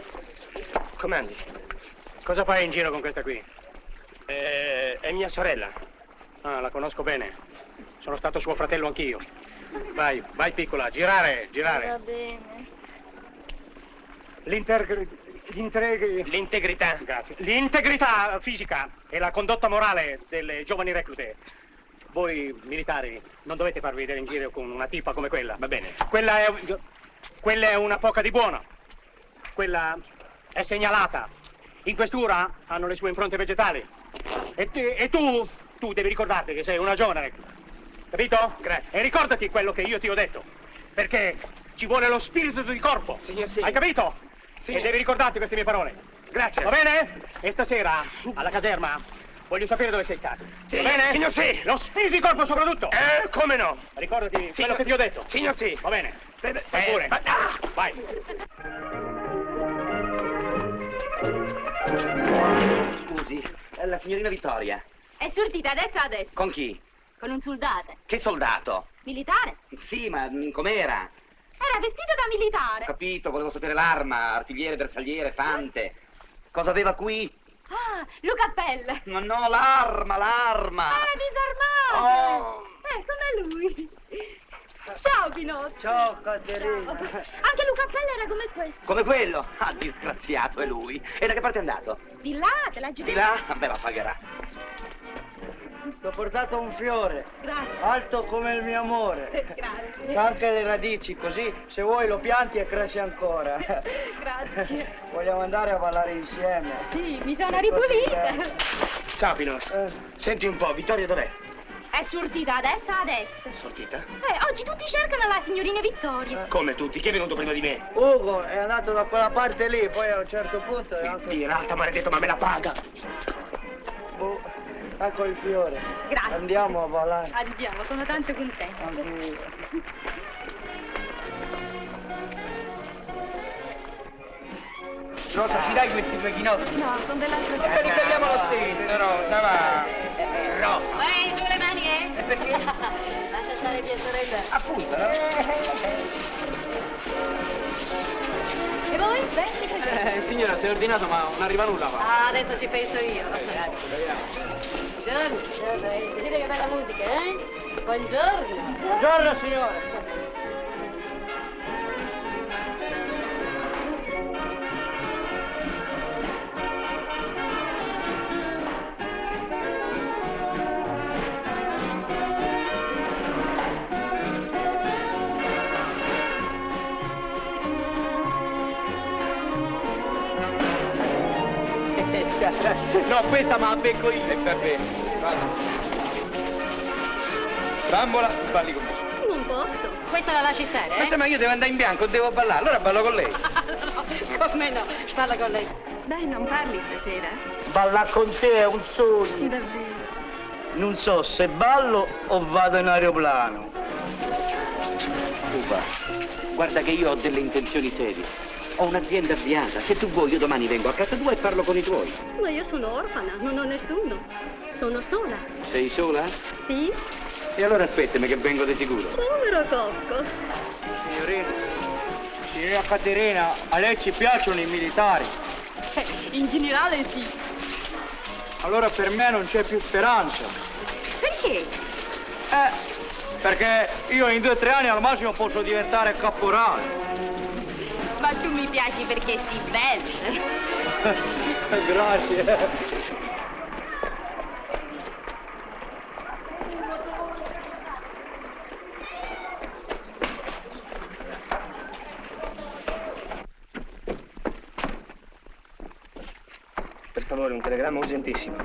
Comandi. Cosa fai in giro con questa qui? È mia sorella. Ah, la conosco bene. Sono stato suo fratello anch'io. Vai, vai piccola, girare. Va bene. L'integrità. Grazie. L'integrità fisica e la condotta morale delle giovani reclute. Voi militari non dovete farvi vedere in giro con una tipa come quella, va bene? Quella è una poca di buono. Quella è segnalata. In questura hanno le sue impronte vegetali. E tu devi ricordarti che sei una giovane recluta. Capito? Grazie. E ricordati quello che io ti ho detto. Perché ci vuole lo spirito di corpo. Signor, sì. Hai capito? Sì. E devi ricordarti queste mie parole. Grazie. Va bene? E stasera, alla caserma, voglio sapere dove sei stato. Sì. Va bene? Signor sì. Lo spirito di corpo soprattutto. Come no? Ricordati quello che ti ho detto. Signor sì. Va bene. Vai pure. Vai. Scusi, è la signorina Vittoria. È sortita adesso. Con chi? Con un soldato. Che soldato? Militare. Sì, ma com'era? Era vestito da militare. Ho capito, volevo sapere l'arma, artigliere, bersagliere, fante. Cosa aveva qui? Ah, Luca Pelle. No, l'arma. Disarmato. Com'è lui. Ciao, Pinocchio. Ciao, Caterina. Anche Luca Pelle era come questo. Come quello? Ah, disgraziato, è lui. E da che parte è andato? Di là, te l'ha giù. Di là? Beh, la pagherà. Ti ho portato un fiore. Grazie. Alto come il mio amore. Grazie. C'ha anche le radici, così se vuoi lo pianti e cresce ancora. Grazie. Vogliamo andare a ballare insieme? Sì, mi sono ripulita. Ciao, Pinocchio. Senti un po', Vittoria dov'è? È sortita adesso. Sortita? Oggi tutti cercano la signorina Vittoria. Come tutti? Chi è venuto prima di me? Ugo è andato da quella parte lì, poi a un certo punto è anche... Pirata, maledetto, ma me la paga. Ecco il fiore. Grazie. Andiamo a ballare. Andiamo, sono tanto contenta. Rosa, ci dai questi due chinocchi? No, sono dell'altro Ma li prendiamo lo stesso, Rosa, va. Rosa. Vai, giù le mani, E perché? Lascia stare mia sorella. Appunto, no? E voi? Bene? Signora, sei ordinato, ma non arriva nulla, va. Ah, adesso ci penso io. Buongiorno, sentite che bella musica, eh? Buongiorno. Buongiorno, signore. No, questa ma la becco io. E per me. Vado. Bambola, balli con me. Non posso. Questa la lasci stare, eh? Ma io devo andare in bianco, devo ballare, allora ballo con lei. No, come no? Parla con lei. Dai, non parli stasera. Ballare con te è un sogno. Davvero? Non so se ballo o vado in aeroplano. preoccupa. Guarda che io ho delle intenzioni serie. Ho un'azienda avviata. Se tu vuoi, io domani vengo a casa tua e parlo con i tuoi. Ma io sono orfana, non ho nessuno. Sono sola. Sei sola? Sì? E allora aspettami che vengo di sicuro. Povero cocco. Signorina Caterina, a lei ci piacciono i militari? In generale sì. Allora per me non c'è più speranza. Perché? Perché io in 2 o 3 anni al massimo posso diventare caporale. Ma tu mi piaci perché sei bella. Grazie. Per favore, un telegramma urgentissimo.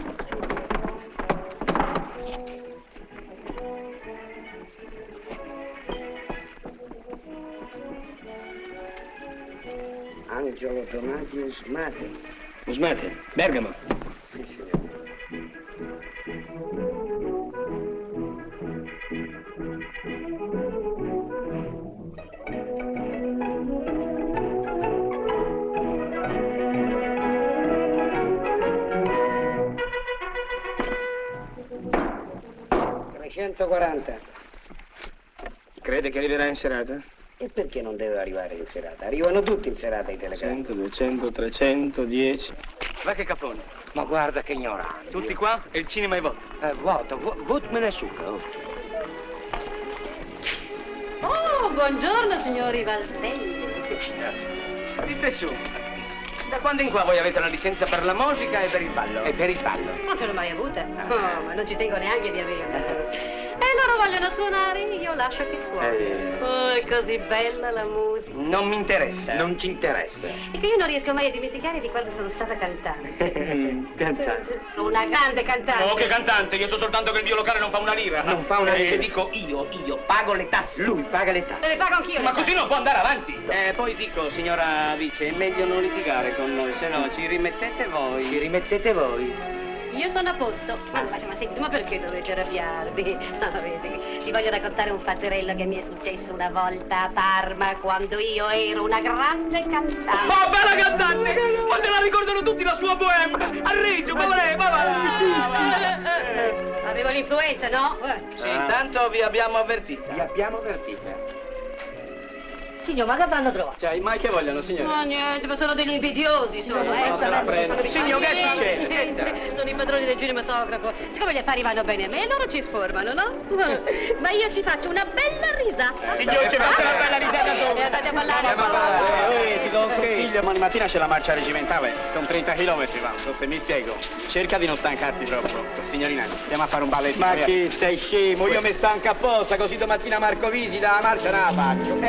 Angelo Donati Usmate. Usmate, Bergamo. Sì, signore. Crede che arriverà in serata? E perché non deve arrivare in serata? Arrivano tutti in serata i telegrammi. 100, 200, 300, 10. Va che capone. Ma guarda che ignorante. Tutti qua e il cinema è voto. Voto, votmene su. Oh, buongiorno, signori Valselli. Dite su. Da quando in qua voi avete la licenza per la musica e per il ballo? E per il ballo? Non ce l'ho mai avuta. Oh, ma non ci tengo neanche di averla. E loro vogliono suonare, io lascio che suoni. Oh, è così bella la musica. Non mi interessa. Non ci interessa. E che io non riesco mai a dimenticare di quando sono stata cantante. Cantante. Sono una grande cantante. Oh, che cantante! Io so soltanto che il mio locale non fa una lira. Non fa una lira. Dico io pago le tasse. Lui paga le tasse. Te le pago anch'io. Ma così non può andare avanti. Poi dico, signora Vice, è meglio non litigare con noi, se no ci rimettete voi. Ci rimettete voi. Io sono a posto. Ma senti, ma perché dovete arrabbiarvi? No, vedi, ti voglio raccontare un fatterello che mi è successo una volta a Parma quando io ero una grande cantante. Oh, bella cantante! Ma se la ricordano tutti la sua bohème! A Reggio, ma va! Avevo l'influenza, no? Sì, intanto vi abbiamo avvertita. Vi abbiamo avvertita. Signor, ma che vanno trovato? Cioè, mai che vogliono, signore? Ma niente, ma sono degli invidiosi, sono, non se la prende. Signor, che succede? Niente, sono i padroni del cinematografo. Siccome gli affari vanno bene a me, loro ci sformano, no? Ma io ci faccio una bella risata. Signor, ci faccia una bella risata sopra. E andate a ballare. Si consiglia, domani mattina c'è la marcia regimentale. Sono 30 chilometri, va, non so se mi spiego. Cerca di non stancarti troppo. Signorina, andiamo a fare un balletto. Ma chi sei scemo? Io mi stanco apposta, così domattina Marco visita la marcia non la faccio.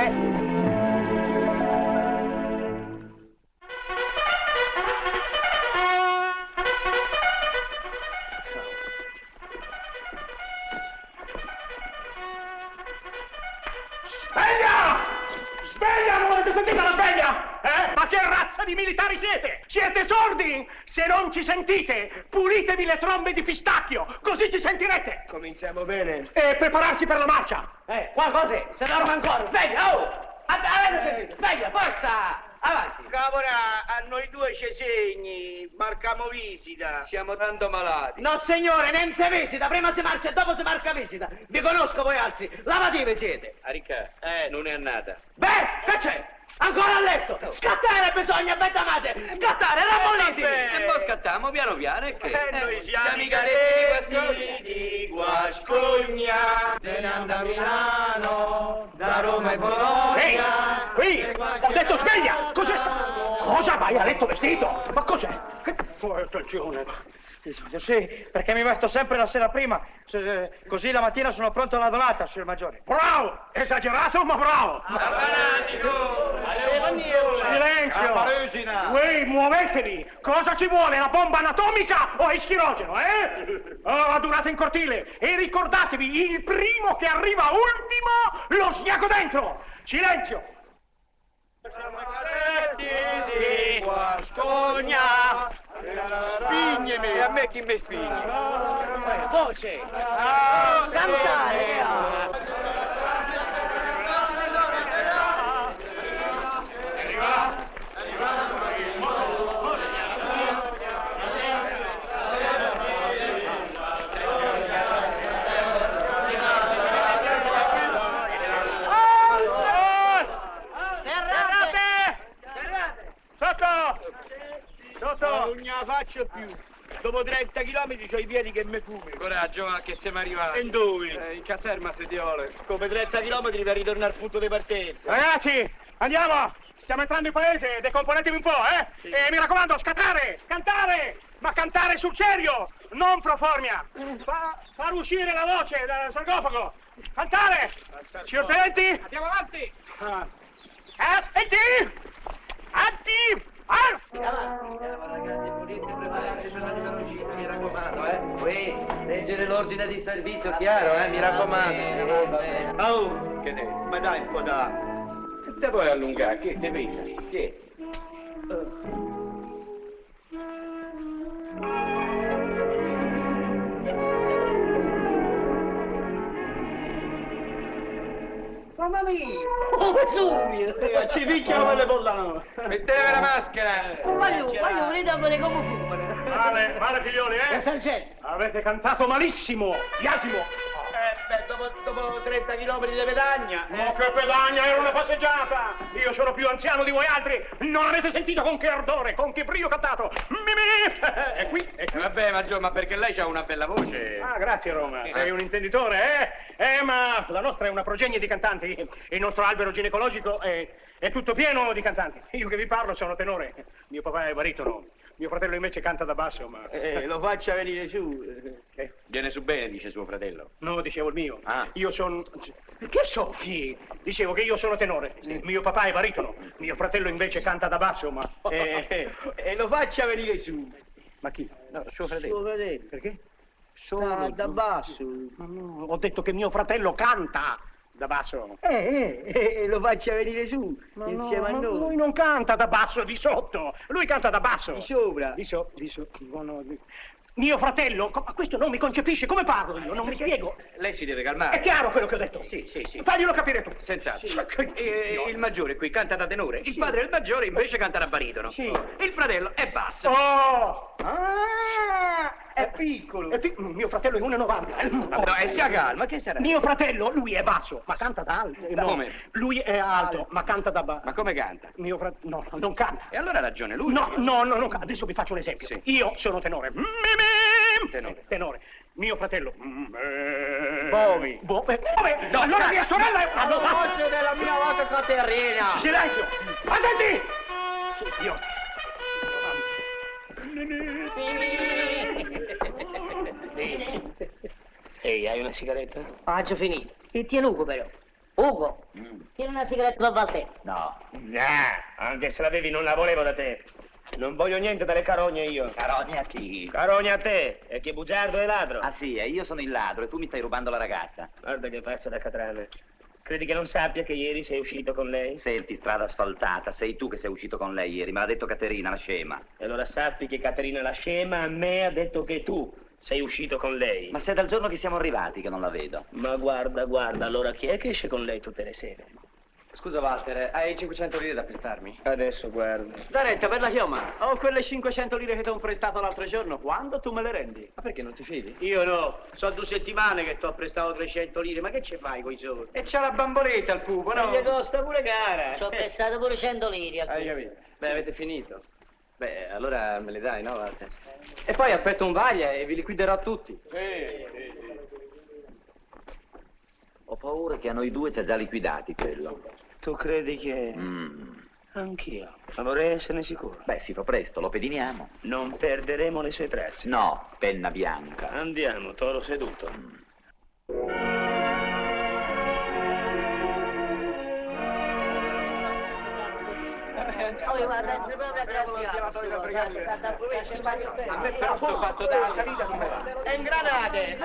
Sveglia! Non avete sentito la sveglia? Ma che razza di militari siete? Siete sordi? Se non ci sentite, pulitevi le trombe di pistacchio, così ci sentirete. Cominciamo bene. E prepararsi per la marcia. Qua così, se dorme ancora. Sveglia, oh! Sveglia, forza! Avanti. Caporà, a noi due ci segni, marcamo visita. Siamo tanto malati. No, signore, niente visita. Prima si marcia e dopo si marca visita. Vi conosco voi altri. Lavative siete. Arica, non è annata. Beh, che c'è? Ancora a letto. Scattare bisogna, bedamate. Scattare, rammolliti. E poi scattiamo piano piano e che? Noi siamo i cadetti di Guascogna. Se ne anda a Milano, da Roma e Bologna. Ehi, qui, ho detto sveglia. Cos'è? Cosa vai a letto vestito? Ma cos'è? Che attenzione. Sì, perché mi vesto sempre la sera prima, così la mattina sono pronto alla donata, signor Maggiore. Bravo! Esagerato, ma bravo! Silenzio! Voi, muovetevi! Cosa ci vuole, la bomba anatomica o ischirogeno, Durate in cortile e ricordatevi, il primo che arriva ultimo lo schiacco dentro! Silenzio! Di Guascogna. Spignemi, a me chi mi spinge? Voce! Cantare! faccio più. Dopo 30 chilometri c'ho i piedi che mi fumi. Coraggio, ma che siamo arrivati. E dove? In caserma, sediole. Come 30 chilometri per ritornare al punto di partenza. Ragazzi, andiamo! Stiamo entrando in paese, decomponetevi un po', eh? Sì. E mi raccomando, scattare, cantare! Ma cantare sul serio, non pro forma. Far uscire la voce dal sarcofago. Cantare! Signor Tenenti! Andiamo avanti! Avanti! Avanti! Andiamo ragazzi, puliti, preparati per la riuscita, mi raccomando, Qui, leggere l'ordine di servizio, chiaro, mi raccomando. Oh, che ne? Ma dai un po' d'acqua. Te vuoi allungare, che te vedi? Che? Mamma mia! Oh, Vesuvio! Ci picchiano le bollano! Mettete la maschera! Voglio vedere come fumare! Vale figlioli, Avete cantato malissimo! Biasimo! Dopo 30 chilometri di pedagna! Ma che pedagna? Era una passeggiata! Io sono più anziano di voi altri! Non avete sentito con che ardore, con che brio cantato! Mimì! E qui? Vabbè, ma perché lei ha una bella voce? Ah, grazie Roma, sei un intenditore, ma la nostra è una progenie di cantanti. Il nostro albero ginecologico è tutto pieno di cantanti. Io che vi parlo sono tenore. Mio papà è baritono. Mio fratello invece canta da basso, ma... lo faccia venire su. Viene su bene, dice suo fratello. No, dicevo il mio. Ah. Io sono... Che soffi? Dicevo che io sono tenore. Sì. Mio papà è baritono. Mio fratello invece canta da basso, ma... E lo faccia venire su. Ma chi? No, suo fratello. Suo fratello. Perché? Sono da basso. No, ho detto che mio fratello canta da basso. Lo faccia venire su, insieme a noi. Lui non canta da basso, di sotto. Lui canta da basso. Di sopra. Di sopra. Mio fratello, questo non mi concepisce. Come parlo io? Non mi spiego. Lei si deve calmare. È chiaro quello che ho detto? Sì. Faglielo capire tu. Senz'altro. Sì. Il maggiore qui canta da tenore. Il padre del maggiore invece canta da baritono. Sì. Il fratello è basso. Oh! È piccolo. Mio fratello è 1,90. No, sia calma, che sarà? Mio fratello, lui è basso, ma canta da alto. No, come? Lui è alto, ma canta da basso. Ma come canta? Mio fratello, no, non canta. E allora ha ragione lui. No, adesso vi faccio un esempio. Sì. Io sono tenore. Tenore. Mio fratello. Bovi. No, allora mia sorella è... La voce della mia voce Caterina. Silenzio. Attenti. Io. Ehi, hai una sigaretta? Ho già finito. E tieni Ugo però. Ugo, tieni una sigaretta da Valter. No, anche se l'avevi non la volevo da te. Non voglio niente dalle carogne io. Carogne a chi? Carogne a te. E chi è bugiardo è ladro. Ah sì, e io sono il ladro e tu mi stai rubando la ragazza. Guarda che faccia da catrame. Credi che non sappia che ieri sei uscito con lei? Senti, strada asfaltata, sei tu che sei uscito con lei ieri, me l'ha detto Caterina, la scema. E allora sappi che Caterina la scema a me ha detto che tu sei uscito con lei. Ma sei dal giorno che siamo arrivati che non la vedo. Ma guarda, allora chi è che esce con lei tutte le sere? Scusa Walter, hai 500 lire da prestarmi? Adesso guarda. Da retta per la chioma. Ho quelle 500 lire che ti ho prestato l'altro giorno. Quando tu me le rendi? Ma perché non ti fidi? Io no. Sono 2 settimane che ti ho prestato 300 lire. Ma che ci fai coi soldi? E c'ha la bamboletta al pupo, no? Ma gli costa pure cara. Ci ho prestato pure 100 lire. Hai capito? Beh, avete finito. Beh, allora me le dai, no, Walter? E poi aspetto un vaglia e vi liquiderò tutti. Sì. Ho paura che a noi due ci ha già liquidati quello. Tu credi che... Anch'io. Ma vorrei esserne sicuro. Beh, si fa presto, lo pediniamo. Non perderemo le sue tracce. No, penna bianca. Andiamo, toro seduto. Guarda, essere proprio grazioso. A me però sto fatto dalla salita come va. E ingranate.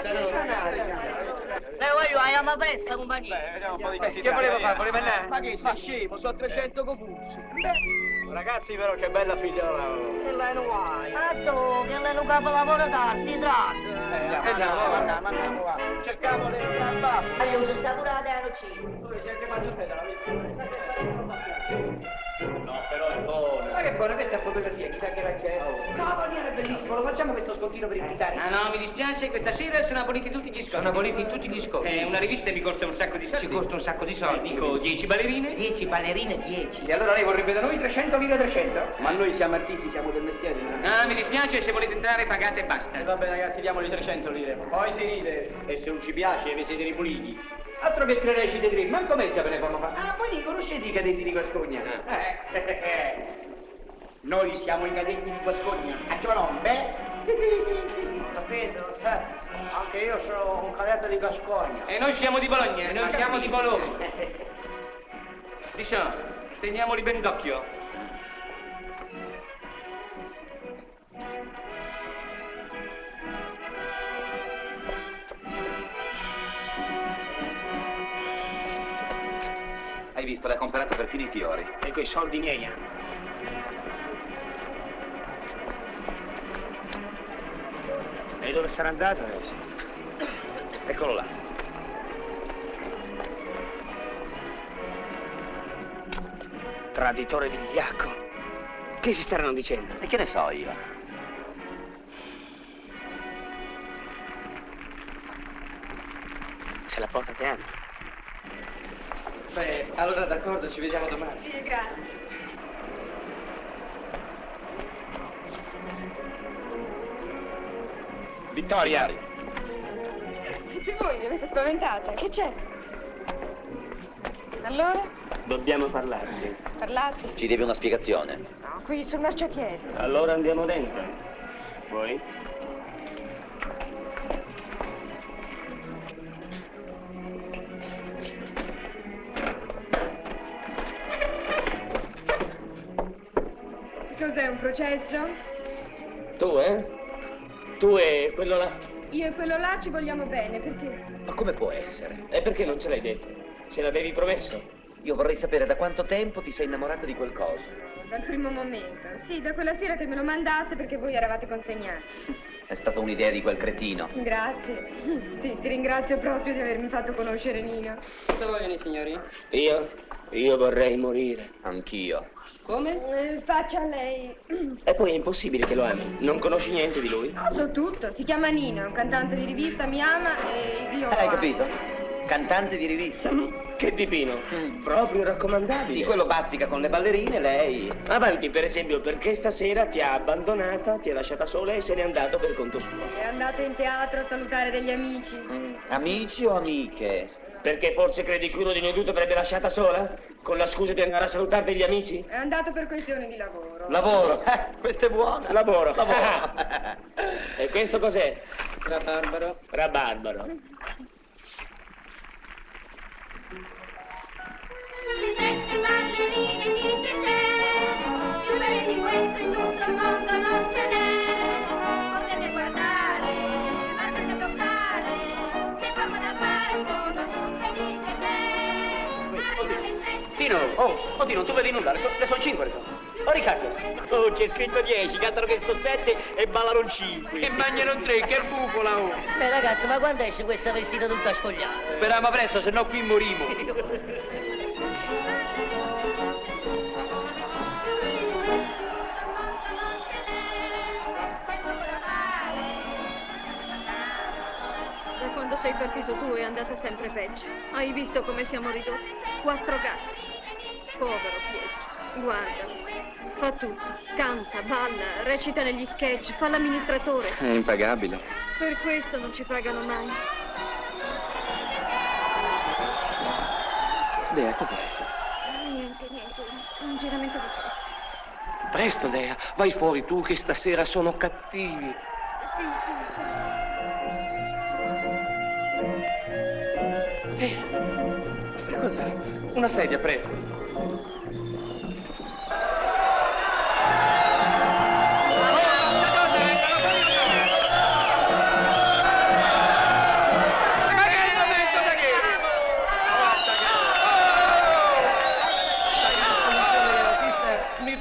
Voglio, andiamo presto, compagnia. Vediamo un po' di che voleva fare? Voleva andare? Ma che sei scemo? Sono 300 copuzzi. Ragazzi, però, che bella figliola. E lei non vuoi? Ah, tu, che lei lo capo lavora tardi, trasci. Andiamo qua. Cerchiamo le gamba. Io sono stata pure a ucciso. No, però è buona. Ma che buona, questa è fotografia, chissà che la c'è. No, Valiera è bellissimo, lo facciamo questo scontrino per i militari. Ah no, mi dispiace, questa sera sono aboliti tutti gli sconti. Sono aboliti tutti gli sconti. Una rivista mi costa un sacco di soldi. Ci costa un sacco di soldi. Dico 10 ballerine? 10 ballerine, 10. E allora lei vorrebbe da noi 300 lire 300? Ma noi siamo artisti, siamo del mestiere. No, mi dispiace, se volete entrare pagate e basta. Va bene ragazzi, diamogli 300 lire. Poi si ride. E se non ci piace, vi siete ripuliti. Altro che tre recite di tre, manco mezza ve ne fanno fare. Ah, voi li conoscete i cadetti di Guascogna? Noi siamo i cadetti di Guascogna. A Giolombe? Capito, lo sai? Anche io sono un cadetto di Gascogna. E noi siamo di Bologna, noi siamo di Bologna. Diciamo, teniamoli ben d'occhio. Hai visto, le ha comprato perfino i fiori. E quei soldi miei. E dove sarà andato adesso? Eccolo là. Traditore vigliacco. Che si staranno dicendo? E che ne so io? Se la porta te hanno. Beh, allora d'accordo, ci vediamo domani. Sì, grazie. Vittoria! Tutti voi mi avete spaventata. Che c'è? Allora? Dobbiamo parlarci. Parlate? Ci devi una spiegazione. No, qui sul marciapiede. Allora andiamo dentro. Voi? Cos'è, un processo? Tu e quello là? Io e quello là ci vogliamo bene, perché? Ma come può essere? E perché non ce l'hai detto? Ce l'avevi promesso? Io vorrei sapere da quanto tempo ti sei innamorata di quel coso. Dal primo momento. Sì, da quella sera che me lo mandaste perché voi eravate consegnati. È stata un'idea di quel cretino. Grazie. Sì, ti ringrazio proprio di avermi fatto conoscere Nino. Cosa vogliono i signori? Io vorrei morire. Anch'io. Come? Faccia a lei. E poi è impossibile che lo ami. Non conosci niente di lui? No, so tutto. Si chiama Nino, è un cantante di rivista, mi ama e io... Hai capito? Cantante di rivista. Che tipino. Proprio raccomandabile. Sì, quello bazzica con le ballerine, lei... Avanti, per esempio, perché stasera ti ha abbandonata, ti ha lasciata sola e se n'è andato per conto suo. È andato in teatro a salutare degli amici. Amici o amiche? Perché forse credi che uno di noi due avrebbe lasciata sola? Con la scusa di andare a salutare degli amici? È andato per questione di lavoro. Lavoro? Questo è buono. Lavoro. Lavoro. E questo cos'è? Rabarbaro. Rabarbaro. Le 7 ballerine di Cecè, più belle di questo in tutto il mondo non ce n'è. Potete guardare, ma senza toccare, c'è poco da fare, sono tutte di Cecè. Arrivano le 7. Tino, Tino, tu vedi nulla, le sono 5 le sono. Oh Riccardo, oh c'è scritto 10, cantano che sono 7 e ballano 5. E mangiano 3, che bucola, oh! Beh ragazzi, ma quando esce questa vestita tutta spogliata? Speriamo presto, se no qui morimo. Da quando sei partito tu è andata sempre peggio. Hai visto come siamo ridotti? 4 gatti. Povero Pietro. Guarda, fa tutto. Canta, balla, recita negli sketch, fa l'amministratore. È impagabile. Per questo non ci pagano mai. Dea, cos'è? Niente, un giramento di festa. Presto, Dea, vai fuori tu che stasera sono cattivi. Sì. Che cos'è? Una sedia, presto.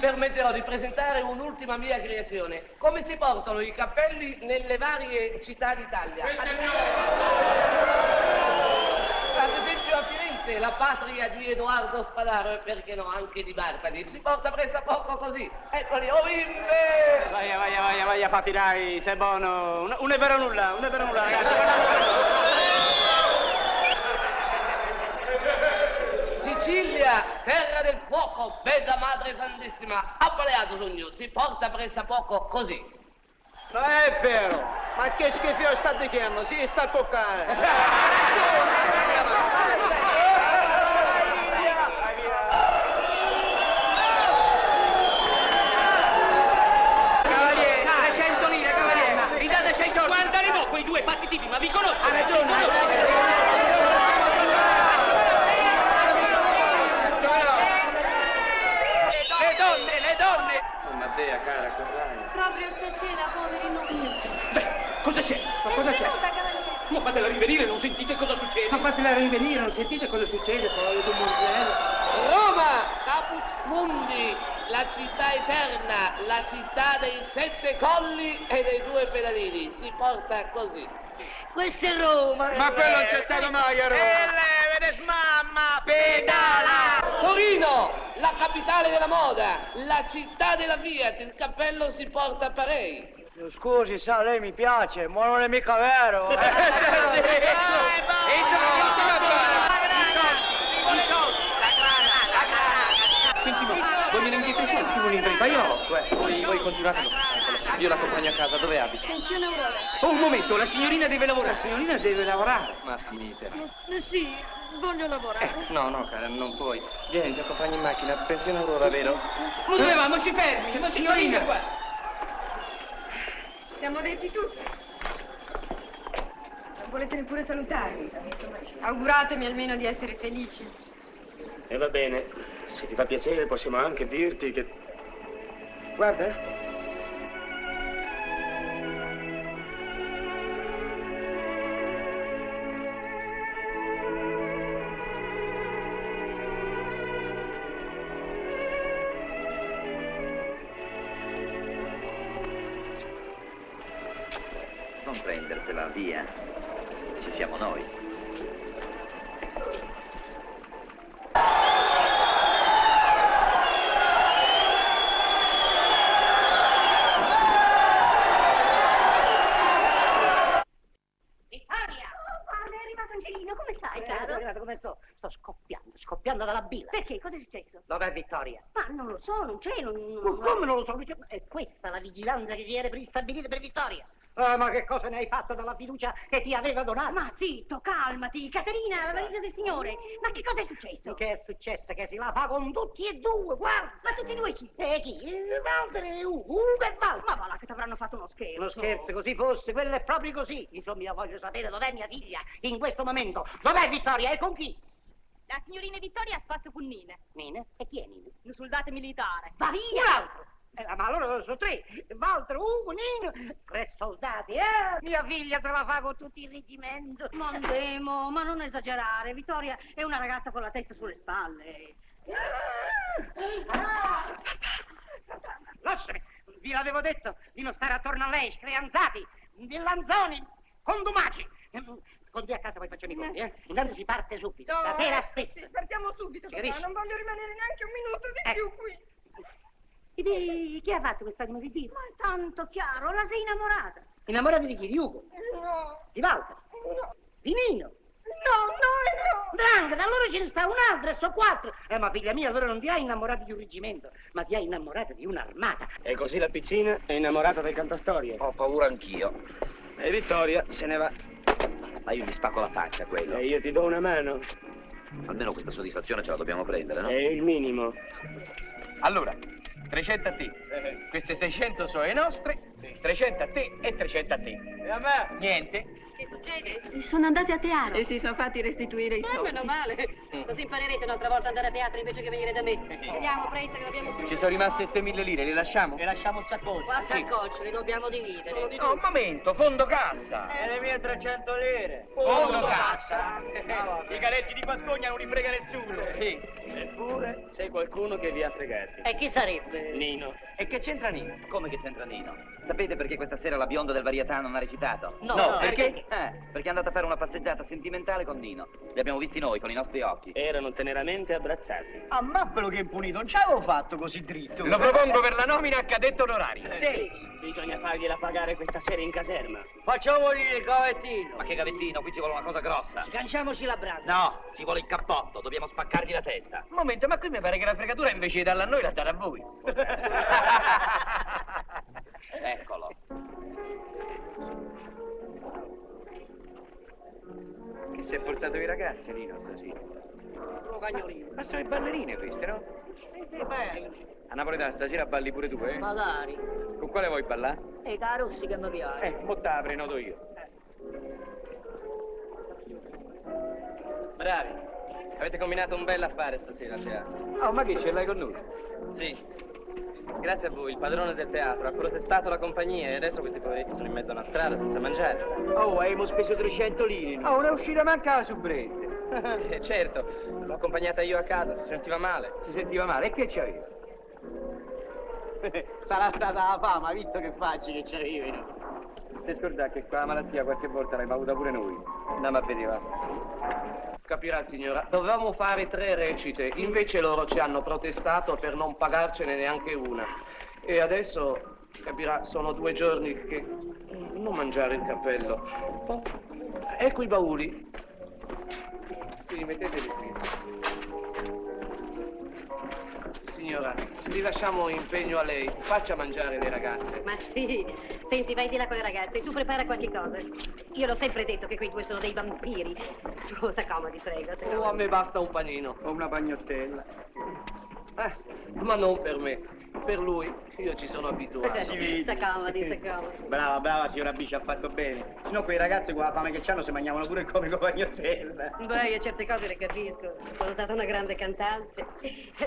Permetterò di presentare un'ultima mia creazione. Come si portano i cappelli nelle varie città d'Italia? Ad esempio a Firenze la la patria di Edoardo Spadaro e perché no anche di Bartali. Si porta presso a poco così. Eccoli, ovimbe! Vai, patinai, sei buono. Non è vero nulla, ragazzi. Sicilia, terra del fuoco, bella madre santissima, appaleato sogno, si porta presso a poco così. Non è vero! Ma che schifo sta dicendo? Si sta a toccare! Cavaliere, 300 lire, cavaliere! Mi date 100 lire! Guardali mo, quei due fatti tipi, ma vi conosco! Ha ragione! Le donne! Oh, Maddea, cara, cos'hai? Proprio stasera, poveri noi. Beh, cosa c'è? Ma cosa c'è? Ma fatela rivenire, non sentite cosa succede? Ma fatela rivenire, non sentite cosa succede, povero Don Mongello? Roma, Caput Mundi, la città eterna, la città dei 7 colli e dei 2 pedalini. Si porta così. Questo è Roma. Ma quello non c'è stato mai a Roma! Vede, mamma, pedala! Torino, la capitale della moda, la città della Fiat, il cappello si porta a Parei. Scusi, sa, lei mi piace, ma non è mica vero! Senti, ma vogliono indietro i soldi, vuoi indietro io? Voi continuate, io l'accompagno a casa, dove abiti? Pensione Aurora. Oh, un momento, la signorina deve lavorare. La signorina deve lavorare. Ma finite. Sì, voglio lavorare. No, cara, non puoi. Vieni, ti accompagno in macchina, pensione Aurora, vero? Ma dove va? Non si fermi, ma signorina qua. Ci siamo detti tutti. Non volete neppure salutarmi. Auguratemi almeno di essere felici. E va bene, se ti fa piacere possiamo anche dirti che... Guarda. Non prendertela, via. Ci siamo noi. Vittoria! Oh, guarda, è arrivato Angelino, come stai, caro? Come sto? Sto scoppiando dalla bile. Perché? Cosa è successo? Dov'è Vittoria? Ma non lo so, non c'è, Come non lo so? È questa la vigilanza che si era prestabilita per Vittoria. Ma che cosa ne hai fatto dalla fiducia che ti aveva donato? Ma zitto, calmati, Caterina, la valigia del signore. Ma che cosa è successo? Che è successo? Che si la fa con tutti e due, guarda! Ma tutti e due chi? Chi? Walter e Ugo e Walter. Ma va là che ti avranno fatto uno scherzo. Uno scherzo, così fosse, quello è proprio così. Insomma, io voglio sapere dov'è mia figlia in questo momento. Dov'è Vittoria e con chi? La signorina Vittoria a spasso con Nina. Nina? E chi è Nina? Un soldato militare. Va Un via! altro. Ma allora sono 3. Walter, Ugo, Nino. 3 soldati, Mia figlia se la fa con tutto il reggimento. Mondemo, ma non esagerare. Vittoria è una ragazza con la testa sulle spalle. Lasciami, vi l'avevo detto di non stare attorno a lei, screanzati, villanzoni, contumaci. Conti a casa poi facciamo i conti, Intanto si parte subito, No, stasera stessa. Sì, partiamo subito, papà. Capisci? Non voglio rimanere neanche un minuto di più qui. E chi ha fatto questa di Dio? Ma è tanto chiaro, la sei innamorata. Innamorata di chi? Di Ugo? No. Di Walter? No. Di Nino? No. Drangheta, allora ce ne sta un'altra e so 4. Ma figlia mia, allora non ti hai innamorato di un reggimento, ma ti hai innamorato di un'armata. E così la piccina è innamorata del cantastorie. Ho paura anch'io. E Vittoria se ne va. Ma io gli spacco la faccia, quello. E io ti do una mano. Almeno questa soddisfazione ce la dobbiamo prendere, no? È il minimo. Allora, 300 a te. Queste 600 sono le nostre, 300 a te e 300 a te. E a me? Niente. Che succede? Sono andati a teatro. E si sono fatti restituire i soldi. Meno male. Così imparerete un'altra volta ad andare a teatro invece che venire da me. Vediamo, presta che dobbiamo più. Ci sono rimaste queste 1000 lire, le lasciamo? E lasciamo il saccoccio. Quattro saccocci, li dobbiamo dividere. Oh, un momento, fondo cassa. E le mie 300 lire. Fondo cassa. I galetti di Pascogna non li frega nessuno. Sì. Eppure sei qualcuno che vi ha fregati. E chi sarebbe? Nino. E che c'entra Nino? Come che c'entra Nino? Sapete perché questa sera la bionda del Varietà non ha recitato? No, perché? Perché è andata a fare una passeggiata sentimentale con Nino. Li abbiamo visti noi, con i nostri occhi. Erano teneramente abbracciati. Ammappelo che impunito, non ci avevo fatto così dritto. Lo propongo per la nomina a cadetto onorario. Sì. Bisogna fargliela pagare questa sera in caserma. Facciamogli il gavettino. Ma che gavettino, qui ci vuole una cosa grossa. Sganciamoci la branda. No, ci vuole il cappotto, dobbiamo spaccargli la testa. Un momento, ma qui mi pare che la fregatura invece di darla a noi la darà a voi. Eccolo. Che si è portato i ragazzi, Nino, stasera? Un cagnolino. Ma sono le ballerine queste, no? Beh, A Napoletano stasera balli pure tu, eh? magari. Con quale vuoi ballare? E Carossi che mi piace. Mo te la prenoto io. Bravi. Avete combinato un bel affare stasera al teatro. Oh, ma che ce l'hai con noi? Sì. Grazie a voi, il padrone del teatro ha protestato la compagnia e adesso questi poveretti sono in mezzo a una strada senza mangiare. Oh, abbiamo speso 300 lire. Oh, non è uscita manca la soubrette. Certo, l'ho accompagnata io a casa, si sentiva male. Si sentiva male? E che c'avevo? Sarà stata la fama, visto che facile che ci arrivino. Ti scordate che qua la malattia qualche volta l'abbiamo avuta pure noi. Andiamo a vedere. Capirà, signora, dovevamo fare 3 recite, invece loro ci hanno protestato per non pagarcene neanche una. E adesso, capirà, sono 2 giorni che non mangiare il cappello. Oh, ecco i bauli. Sì, mettete i vestiti. Signora, vi lasciamo impegno a lei. Faccia mangiare le ragazze. Ma sì, senti, vai di là con le ragazze, tu prepara qualche cosa. Io l'ho sempre detto che quei due sono dei vampiri. Su, s'accomodi, prego. Oh, a me basta un panino. O una pagnottella. Ma non per me. Per lui, io ci sono abituato. S'accomodi. Brava, brava, signora B, ci ha fatto bene. Sennò quei ragazzi con la fame che c'hanno si mangiavano pure il comico pagnottella. Beh, io certe cose le capisco. Sono stata una grande cantante.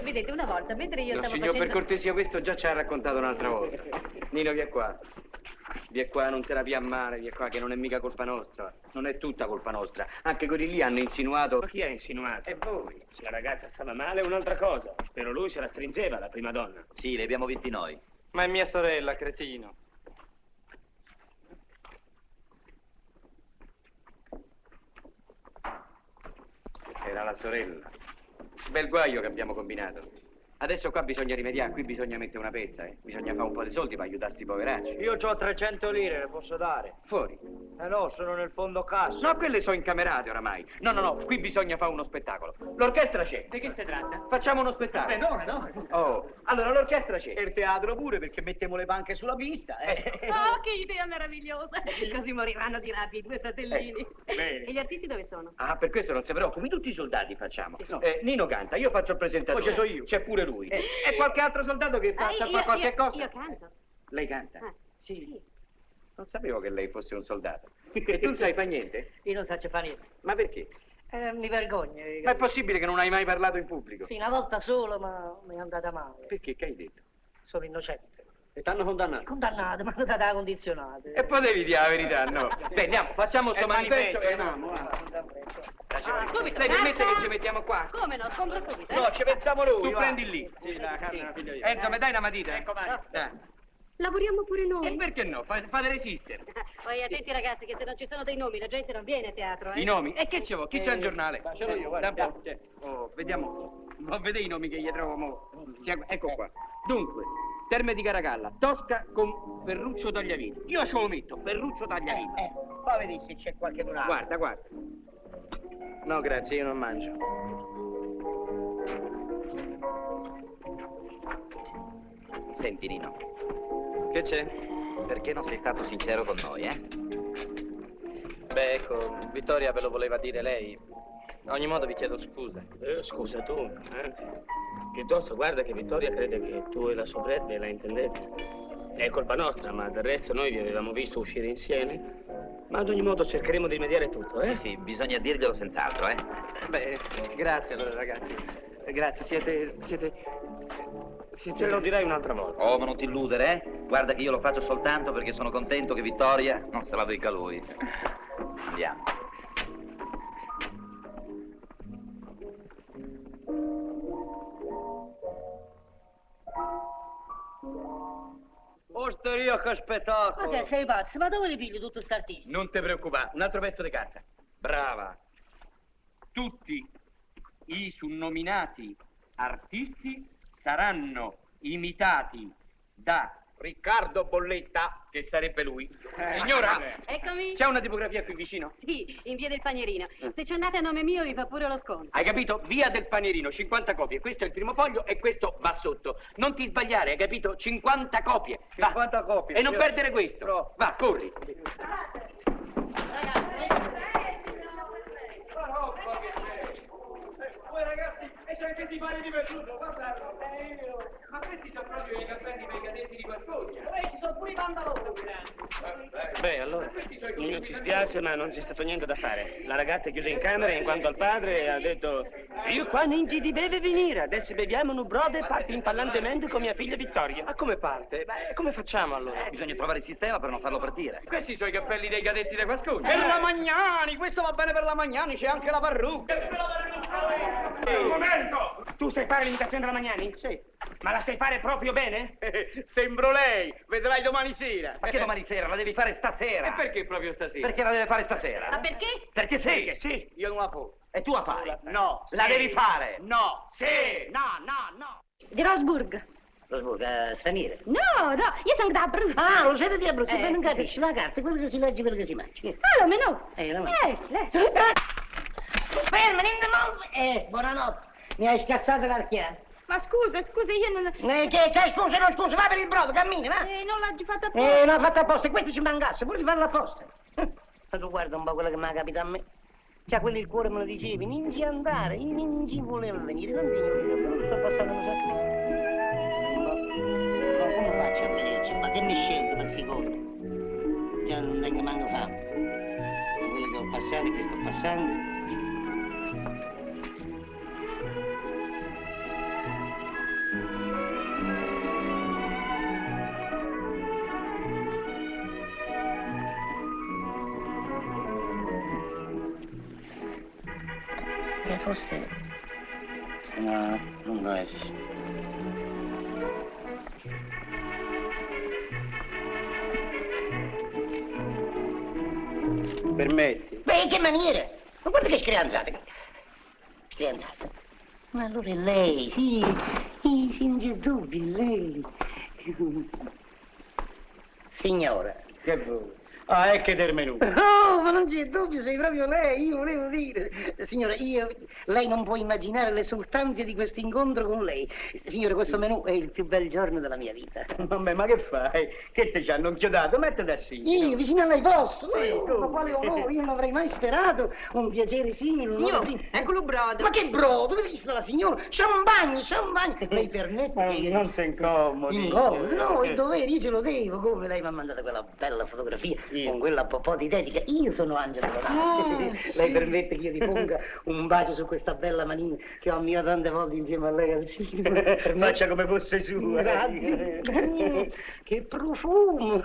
Vedete, una volta, mentre io No, stavo signor, facendo... per cortesia, questo già ci ha raccontato un'altra volta. Nino, via qua. Via qua, non te la pia male, via qua, che non è mica colpa nostra. Non è tutta colpa nostra. Anche quelli lì hanno insinuato... Ma chi ha insinuato? E voi? Se la ragazza stava male è un'altra cosa. Però lui se la stringeva, la prima donna. Sì, li abbiamo visti noi. Ma è mia sorella, cretino. Era la sorella. Bel guaio che abbiamo combinato. Adesso qua bisogna rimediare, qui bisogna mettere una pezza, eh. Bisogna fare un po' di soldi per aiutarsi i poveracci. Io ho 300 lire, le posso dare? Fuori. No, sono nel fondo cassa. No, quelle sono incamerate oramai. No, qui bisogna fare uno spettacolo. L'orchestra c'è. Di che si tratta? Facciamo uno spettacolo. No. Oh, allora l'orchestra c'è. E il teatro pure, perché mettiamo le panche sulla pista, Oh, che idea meravigliosa! Così moriranno di rabbia i due fratellini. bene. E gli artisti dove sono? Ah, per questo non si preoccupi, tutti i soldati facciamo. No. Nino canta, io faccio il presentatore. Poi ci sono io. C'è pure lui. E qualche altro soldato che fa qualche cosa? Io canto. Lei canta? Sì. Non sapevo che lei fosse un soldato. E tu non sai fare niente? Io non faccio fare niente. Ma perché? Mi vergogno. Ma è possibile che non hai mai parlato in pubblico? Sì, una volta solo, ma mi è andata male. Perché? Che hai detto? Sono innocente. E t'hanno condannato? Condannato, ma andata da condizionata. E potevi dire la verità, no? Dai, andiamo, facciamo sto manifesto e andiamo. Subito. Lei permette che ci mettiamo qua? Come no? Scompro subito. No, ci pensiamo noi. Tu prendi lì. Sì, la carne la figlio io. Enzo, mi dai una matita? Ecco, vai. Lavoriamo pure noi. E perché no? Fate resistere. Poi attenti ragazzi che se non ci sono dei nomi la gente non viene a teatro, I nomi? E che ce vuoi? Chi c'ha il giornale? Ce l'ho io, guarda. Oh, vediamo. Non vede i nomi che gli trovo mo. Ecco qua. Dunque, Terme di Caracalla, Tosca con Ferruccio Tagliavini. Io ce lo metto, Ferruccio Tagliavini. Poi vedi se c'è qualche altro. Guarda. No, grazie, io non mangio. Senti, Nino, Che c'è? perché non sei stato sincero con noi, eh? Beh, ecco, Vittoria ve lo voleva dire lei. A ogni modo vi chiedo scusa. Scusa tu, anzi. Piuttosto guarda che Vittoria crede che tu e la soubrette la intendete. È colpa nostra, ma del resto noi vi avevamo visto uscire insieme. Ma ad ogni modo cercheremo di mediare tutto, eh? Sì, bisogna dirglielo senz'altro, eh? Beh, grazie allora ragazzi. Grazie, siete... Te lo direi un'altra volta. Oh, ma non ti illudere, eh? Guarda che io lo faccio soltanto perché sono contento che Vittoria non se la dica lui. Andiamo. Dio, che spettacolo! Ma che sei pazzo? Ma dove li pigli tutto quest'artista? Non ti preoccupare, un altro pezzo di carta. Brava. Tutti i sunnominati artisti saranno imitati da Riccardo Bolletta, che sarebbe lui. Signora, Eccomi. c'è una tipografia qui vicino? Sì, in via del Panierino. Se ci andate a nome mio vi fa pure lo sconto. Hai capito? Via del Panierino, 50 copie. Questo è il primo foglio e questo va sotto. Non ti sbagliare, hai capito? 50 copie. Va. 50 copie. E non perdere questo. Va, corri. Voi ragazzi, e c'è anche Simone divertito, guardate. Ma questi sono proprio i cappelli per i cadetti di Guarcogna. Ci sono pure i pantaloni. Beh, allora, non ci spiace, ma non c'è stato niente da fare. La ragazza è chiusa in camera in quanto al padre ha detto io qua non ti deve venire, adesso beviamo un brodo e parti impallantemente con mia figlia Vittoria. Ma come parte? Beh, come facciamo allora? Bisogna trovare il sistema per non farlo partire. Questi sono i cappelli dei cadetti di Guarcogna. Per la Magnani, questo va bene per la Magnani, c'è anche la parrucca. Un momento! Tu sai fare l'imitazione della Magnani? Sì. Ma la sai fare proprio bene? Sembro lei, vedrai domani sera. Ma che domani sera? La devi fare stasera. E perché proprio stasera? Perché la deve fare stasera? Ma perché? Perché sì. Perché sì. Io non la faccio. E tu la fai? No. La sì. devi fare. No. Sì. No. Di Rosburg. Rosburg, straniere. No, io sono da Abruzzo. Ah, lo siete di Abruzzo, ma non capisci la carta, quello che si legge, quello che si mangia. Ah, lo menù. Lo lei. Ferma, niente muove. Buonanotte. Mi hai scassato l'archiano. Ma scusa, io non... Che scusa, non scusa, va per il brodo, cammina, va. non l'ho fatto apposta. Non l'ho fatto apposta, e questo ci mancasse, pure di farlo apposta. Ma tu guarda un po' quello che mi ha capitato a me. C'ha quello il cuore me lo dicevi, non ci andare, io non ci volevo venire, non signorino, sto passando un sacco. Ma come faccio a vederci? Ma che mi scelgo per sicuro? Già non tengo manco fame. Quello che ho passato e che sto passando. Forse... No, non può essere. Permetti? Beh, che maniere! Ma guarda che screanzate! Screanzate? Ma allora è lei, sì, non c'è dubbio, è lei. Signora. Che vuoi? Ah, è che del menù. Oh, ma non c'è dubbio, sei proprio lei, io volevo dire. Signora, lei non può immaginare l'esultanza di questo incontro con lei. Signora, questo menù è il più bel giorno della mia vita. Vabbè, ma che fai? Che ti ci hanno inchiodato? Mettete sì. Io, vicino a lei posto? Sì, ma quale onore, io non avrei mai sperato un piacere simile. Signor, eccolo brodo. Ma che brodo, dove vista la signora? Champagne. Lei permette che... Non si incomodi. Incomodo? No, il dovere, io ce lo devo. Come lei mi ha mandato quella bella fotografia con quella popò di dedica. Io sono Angelo Donati. Lei permette che io ti ponga un bacio su questa bella manina che ho ammirato tante volte insieme a lei al cinema. Faccia come fosse sua. Grazie. Che profumo.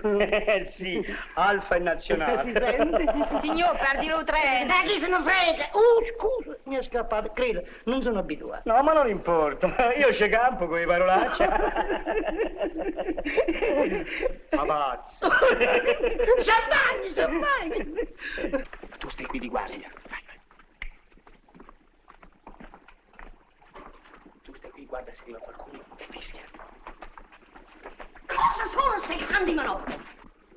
Sì, alfa e nazionale. Si sente? Signor, perdi lo treno. Chi se ne frega? Scusa, mi è scappato. Credo, non sono abituato. No, ma non importa. Io ci campo con le parolacce. Ma pazzo. Champagne. Tu stai qui di guardia. Vai. Tu stai qui, guarda se arriva qualcuno e fischia. Cosa sono queste grandi manovre?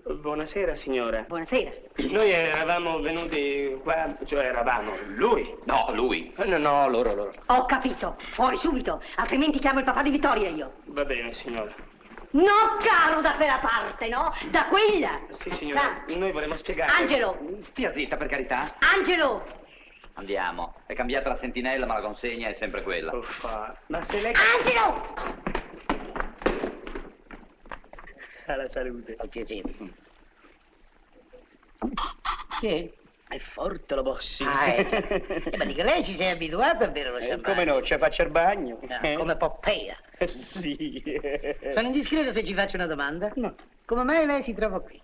Buonasera, signora. Buonasera. Noi eravamo venuti qua, cioè eravamo lui. No, lui. No, loro. Ho capito. Fuori subito, altrimenti chiamo il papà di Vittoria io. Va bene, signora. No, caro, da quella parte, no? Da quella. Sì, signora, noi vorremmo spiegare. Angelo! Stia zitta, per carità. Angelo! Andiamo. È cambiata la sentinella, ma la consegna è sempre quella. Uffa. Ma se lei... Angelo! Alla salute. Al piacere. Che? È forte la bossi. Ma dico, lei ci sei abituato a bere lo champagne? Come no, ci faccio il bagno. Come Poppea. Sì. Sono indiscreto se ci faccio una domanda? No. Come mai lei si trova qui?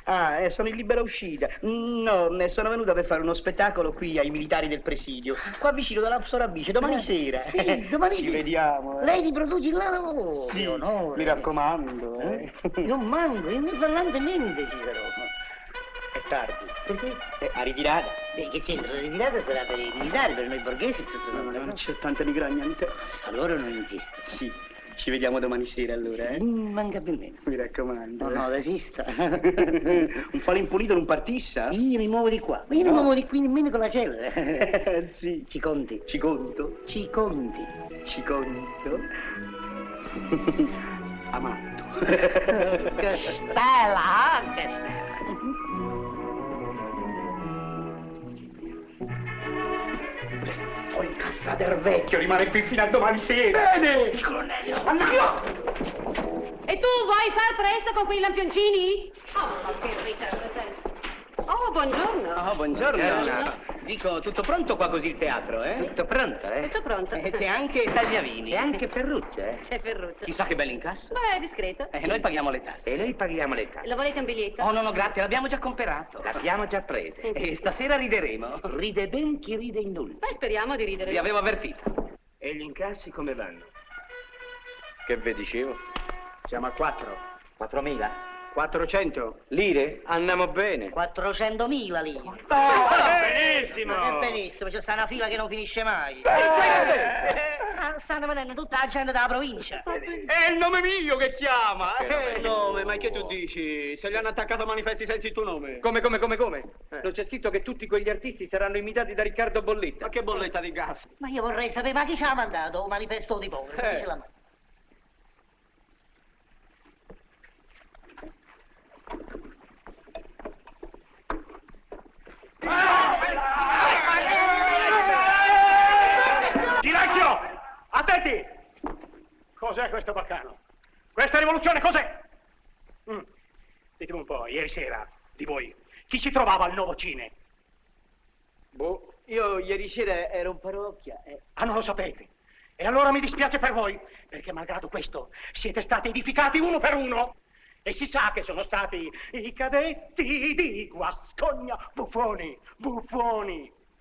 Ah, sono in libera uscita. No, sono venuta per fare uno spettacolo qui ai militari del presidio. Qua vicino dalla Sorabice, domani sera. Sì, domani Ci sera. vediamo. Lei riproduce là? Oh, Sì, che onore. mi raccomando. Non manco, parlantemente ci sarò. È tardi. Perché? A ritirata. Beh, che c'entra? La ritirata sarà per i militari, per noi borghesi, tutto No, non c'è tanta migraña in te. Allora non insisto. Sì, ci vediamo domani sera allora, eh? Immancabilmente. Mi raccomando. No, desista. Un po' l'impunito non partissa? Io mi muovo di qua. Ma io non mi muovo di qui nemmeno con la cella. Sì. Ci conti. Ci conto. Ci conti. Ci conto. Amato. Che stella, che stella. Poi incastrate il vecchio, rimane qui fino a domani sera. Bene! Il colonnello, andiamo! E tu vuoi far presto con quei lampioncini? Oh, ma che ritardo sei. Oh, buongiorno. Oh, buongiorno. Dico, tutto pronto qua così il teatro, eh? Tutto pronto, eh? Tutto pronto. C'è anche Tagliavini. C'è anche Ferruccio, eh? C'è Ferruccio. Chissà che bell'incasso. Beh, è discreto. Noi paghiamo le tasse. E noi paghiamo le tasse. Lo volete un biglietto? Oh, no, grazie, l'abbiamo già comperato. L'abbiamo già prese. E stasera rideremo. Ride ben chi ride in nulla. Beh, speriamo di ridere. Vi avevo avvertito. E gli incassi come vanno? Che vi dicevo? Siamo a 4. 4.000? 400 Lire? Andiamo bene. 400.000 lì. benissimo! Benissimo, c'è sta una fila che non finisce mai. Stanno venendo tutta la gente della provincia. È il nome mio che chiama! È il nome, ma che tu dici? Se gli hanno attaccato manifesti senza il tuo nome. Come? Non c'è scritto che tutti quegli artisti saranno imitati da Riccardo Bolletta. Ma che bolletta di gas? Ma io vorrei sapere, ma chi ci ha mandato un manifesto di poveri? Chi ce l'ha mandato? Silenzio! Attenti! Cos'è questo baccano? Questa rivoluzione cos'è? Ditemi un po', ieri sera, di voi, chi si trovava al Nuovo Cine? Boh, io ieri sera ero in parrocchia. Ah, non lo sapete? E allora mi dispiace per voi, perché malgrado questo siete stati edificati uno per uno. E si sa che sono stati i cadetti di Guascogna, buffoni.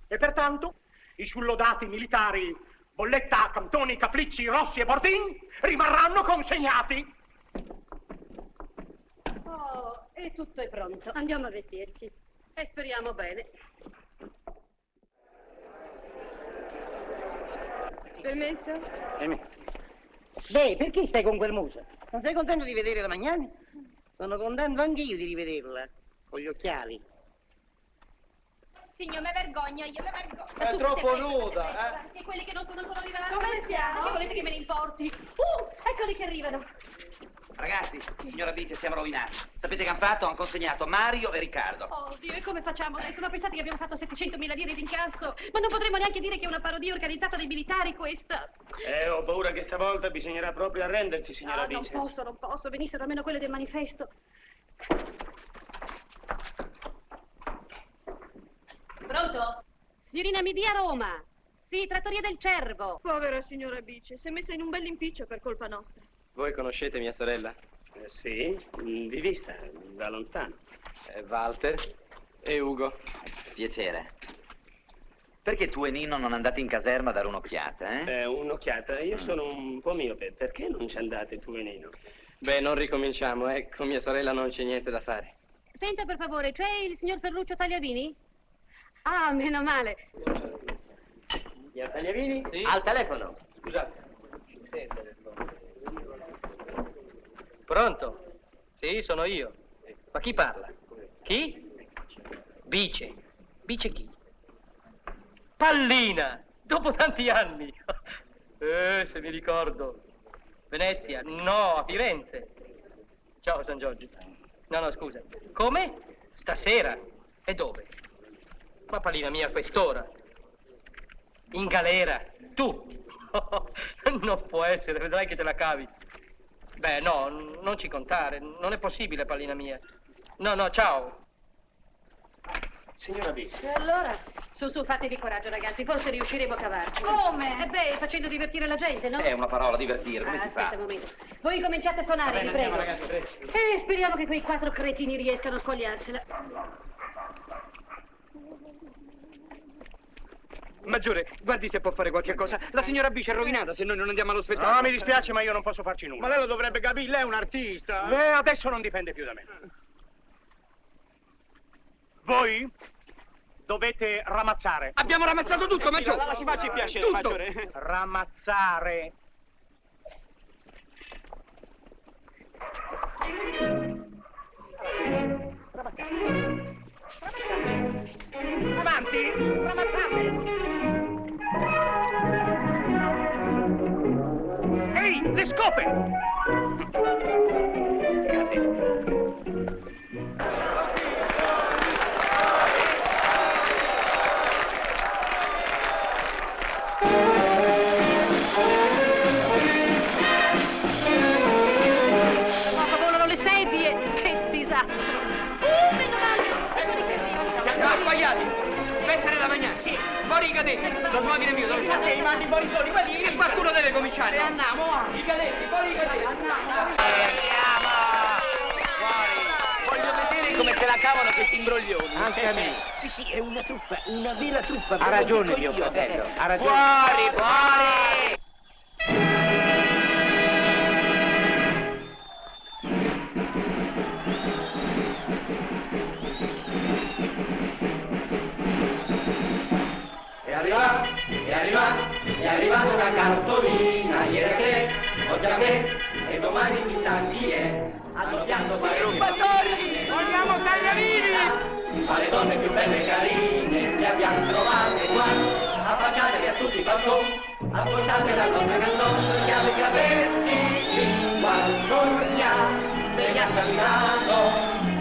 E pertanto i sullodati militari Bolletta, Cantoni, Capricci, Rossi e Bordin rimarranno consegnati. Oh, e tutto è pronto. Andiamo a vestirci. E speriamo bene. Permesso? Beh, perché stai con quel muso? Non sei contento di vedere la Magnani? Sono contento anch'io di rivederla, con gli occhiali. Signor, me vergogno, io me vergogno. È troppo nuda, E quelli che non sono ancora arrivati? Come stiamo? Che volete che me ne importi? Eccoli che arrivano. Ragazzi, signora Vice, siamo rovinati. Sapete che hanno fatto? Hanno consegnato Mario e Riccardo. Oh, Dio, e come facciamo adesso? Ma pensate che abbiamo fatto 700.000 lire di incasso? Ma non potremmo neanche dire che è una parodia organizzata dai militari questa? Ho paura che stavolta bisognerà proprio arrendersi, signora Non Vice. posso. Venissero almeno quelle del manifesto. Pronto? Signorina, mi dia Roma. Sì, Trattoria del Cervo. Povera signora Bice, si è messa in un bell'impiccio per colpa nostra. Voi conoscete mia sorella? Sì, di vista, da lontano. Walter e Ugo. Piacere. Perché tu e Nino non andate in caserma a dare un'occhiata, eh? Un'occhiata. Io sono un po' miope. Perché non ci andate tu e Nino? Beh, non ricominciamo, con mia sorella non c'è niente da fare. Senta, per favore, c'è il signor Ferruccio Tagliavini? Ah, meno male. Signor Tagliavini? Sì. Al telefono. Scusate. Pronto? Sì, sono io. Ma chi parla? Chi? Bice. Bice chi? Pallina! Dopo tanti anni! Se mi ricordo. Venezia? No, a Firenze. Ciao, San Giorgio. No, scusa. Come? Stasera? E dove? Ma Pallina mia, a quest'ora. In galera? Tu? Non può essere, vedrai che te la cavi. Beh, no, non ci contare. Non è possibile, Pallina mia. No, ciao. Signora Bisi. E allora? Su, fatevi coraggio, ragazzi, forse riusciremo a cavarci. Come? Facendo divertire la gente, no? È una parola, divertire, come si Aspetta fa? un momento. Voi cominciate a suonare, vi prego. Ragazzi, prego. Speriamo che quei 4 cretini riescano a squagliarsela. Maggiore, guardi se può fare qualche cosa. La signora Bici è rovinata se noi non andiamo allo spettacolo. No, mi dispiace, ma io non posso farci nulla. Ma lei lo dovrebbe capire, lei è un artista. Adesso non dipende più da me. Voi dovete ramazzare. Abbiamo ramazzato tutto, Maggiore. La si faccia il piacere, Tutto. Maggiore. Ramazzare. Avanti, ramazzate. Ehi, le scope! Volano le sedie, che disastro! Meno male! Siamo sbagliati! Mettere da mangiare! Sì! Fuori i cadetti! Lo smuovere mio! I mandi fuori soli, quelli! E qualcuno deve cominciare! Andiamo! I cadetti! Fuori i cadetti! Voglio vedere come se la cavano questi imbroglioni. Anche a me. Sì, è una truffa, una vera truffa. Ha ragione mio fratello, ha ragione. Fuori! È arrivata una cartolina, ieri che, oggi a me, e domani mi sa chi è. Hanno pianto Rubatori! Vogliamo tagliarini! Ma le donne più belle e carine le abbiamo trovate qua, affacciatevi a tutti i balconi, ascoltate la nostra canzone, chiave che averti qua, sogna, degli a Milano,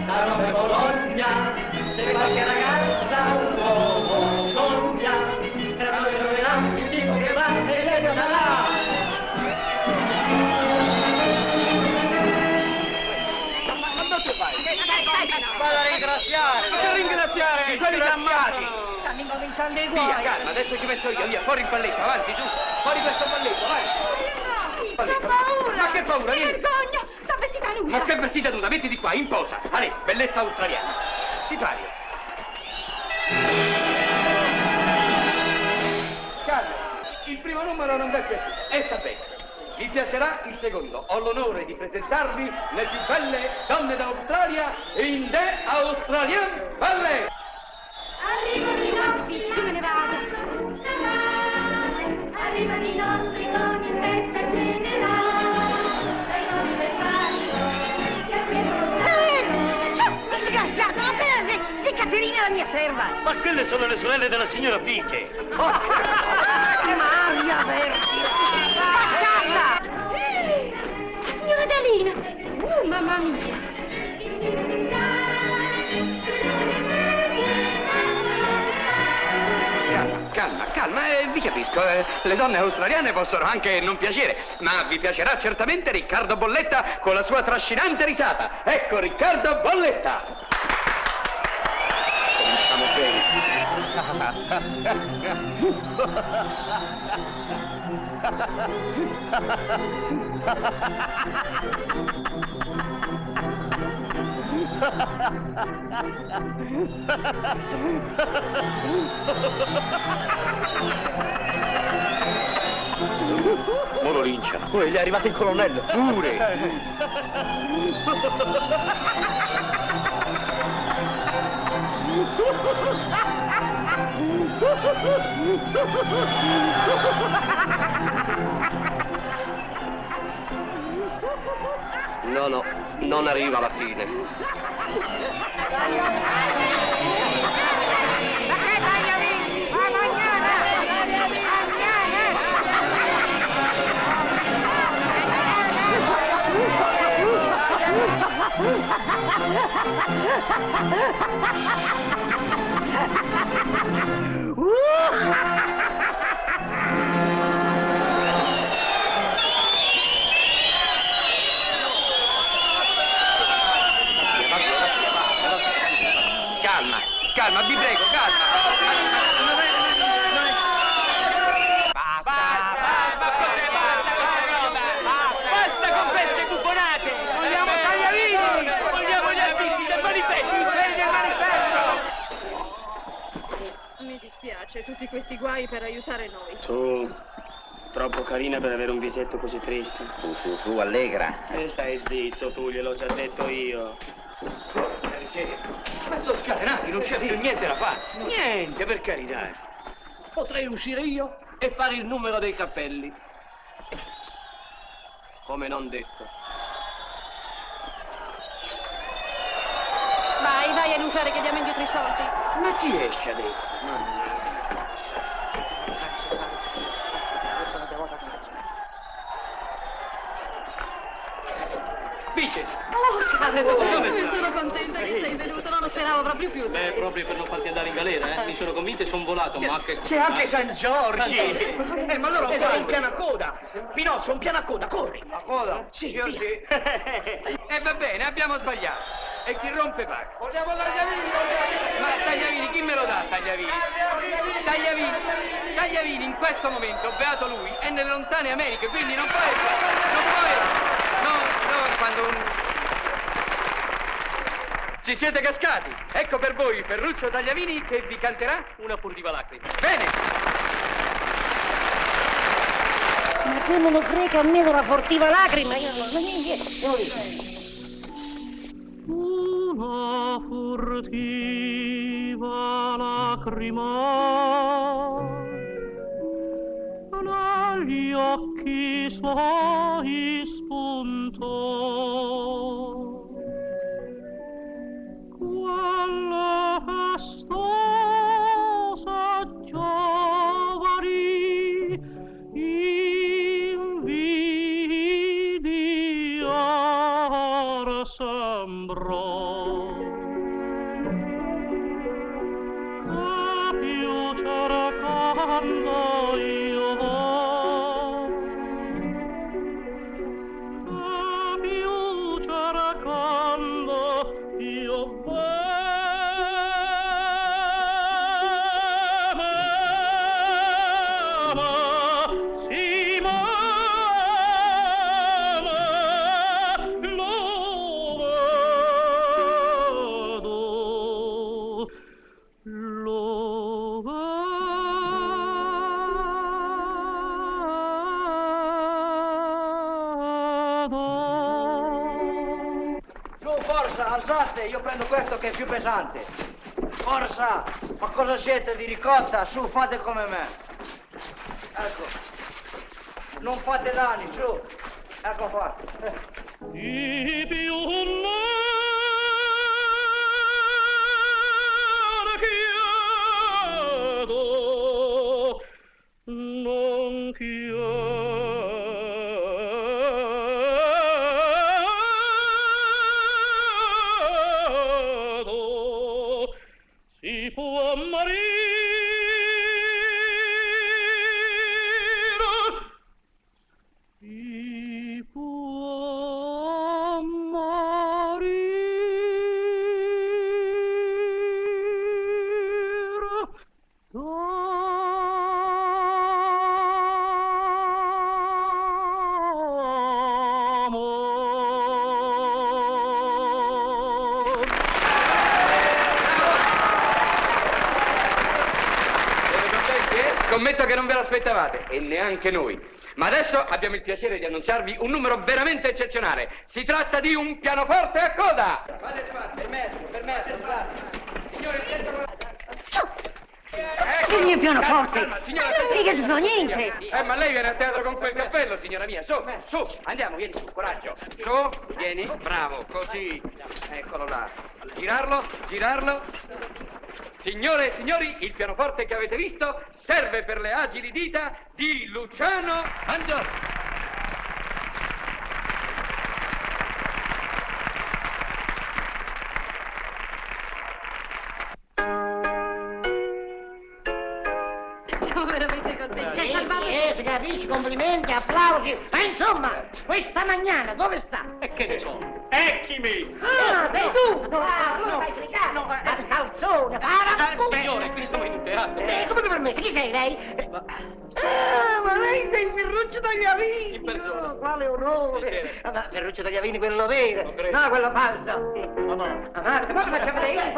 da Roma e Bologna, se qualche ragazza un uomo sogna, tra noi troverà il tipo che va e lei sarà. Ma dove vai? Vado a ringraziare! Che ringraziare? Quelli drammatici! Stanno incominciando i Via, guai. calma, adesso ci penso io, via, fuori il balletto, avanti, giù, fuori questo balletto, vai! C'ho paura! Ma che paura, Mi vieni! vergogno! Sta vestita nuda! Ma che vestita nuda, metti di qua, in posa! Ale, bellezza australiana! Si pari! Calma, il primo numero non vi è piaciuto, e sta bene. Vi piacerà il secondo. Ho l'onore di presentarvi le più belle donne d'Australia in The Australian Ballet! Arrivano i nostri, sì, me ne vado. Arrivano i nostri con in festa generale. Vengono per farlo, che avremo Disgraziato, appena sei Caterina la mia serva. Ma quelle sono le sorelle della signora Bice. Maria Verdi! Facciata! Signora Dalina! Mamma mia! Calma, vi capisco, le donne australiane possono anche non piacere, ma vi piacerà certamente Riccardo Bolletta con la sua trascinante risata. Ecco Riccardo Bolletta! Cominciamo Mo lo linciano. Oh, gli è arrivato il colonnello. Pure. No, non arriva alla fine. Calma, vi prego, questi guai per aiutare noi. Tu, troppo carina per avere un visetto così triste. Tu, allegra. Stai zitto, tu, gliel'ho già detto io. Ma sono scatenati, non c'è più niente da fare. Niente, per carità. Potrei uscire io e fare il numero dei cappelli. Come non detto. Vai a annunciare che diamo indietro i soldi. Ma chi esce adesso? Vice! Oh, caro, dove stai? sono contenta che sei venuto, non lo speravo proprio più. Beh, proprio per non farti andare in galera, eh? Mi sono convinto e sono volato, ma che... C'è anche San Giorgi! Ma allora fai un piano a coda! Pinocchio, un piano a coda, corri! A coda? Sì, Io via. sì. E va bene, abbiamo sbagliato. E chi rompe paga. Vogliamo Tagliavini! Ma Tagliavini, chi me lo dà Tagliavini? Tagliavini in questo momento, beato lui, è nelle lontane Americhe, quindi non può quando un... Ci siete cascati. Ecco per voi Ferruccio Tagliavini che vi canterà una furtiva lacrima. Bene! Ma tu non lo frega a me della furtiva lacrima, io non Una furtiva lacrima dagli occhi suoi spuntò, quella festosa giovani invidiar sembrò. E più cercando io alzate, io prendo questo che è più pesante. Forza! Ma cosa siete di ricotta? Su, fate come me. Ecco. Non fate danni, su. Ecco qua. Di più chiedo, non chiedo, si può morire, si può morire. Scommetto che non ve l'aspettavate, e neanche noi. Ma adesso abbiamo il piacere di annunciarvi un numero veramente eccezionale. Si tratta di un pianoforte a coda! Permesso, signori, attento con la... Sì, il mio pianoforte! Calma, signora, Non mica ci sono niente! ma lei viene a teatro con quel cappello, signora mia. Su, andiamo, vieni su, coraggio. Su, vieni, bravo, così. Eccolo là. Girarlo. Signore e signori, il pianoforte che avete visto serve per le agili dita di Luciano Mangione. Siamo veramente contenti. Sì, si capisci, complimenti, applausi. Ma insomma, questa magnana dove sta? E che ne so? Ecchimi! Ah, sei tu! Allora vai fregato! Al calzone, para! Signore, qui siamo in un teatro. Come ti permetti? Chi sei lei? Ma lei lei sei il Ferruccio Tagliavini! In persona. Oh, quale orrore! Ah, ma Ferruccio Tagliavini, quello vero! No, quello falso! Ah, poi lo faccio vedere!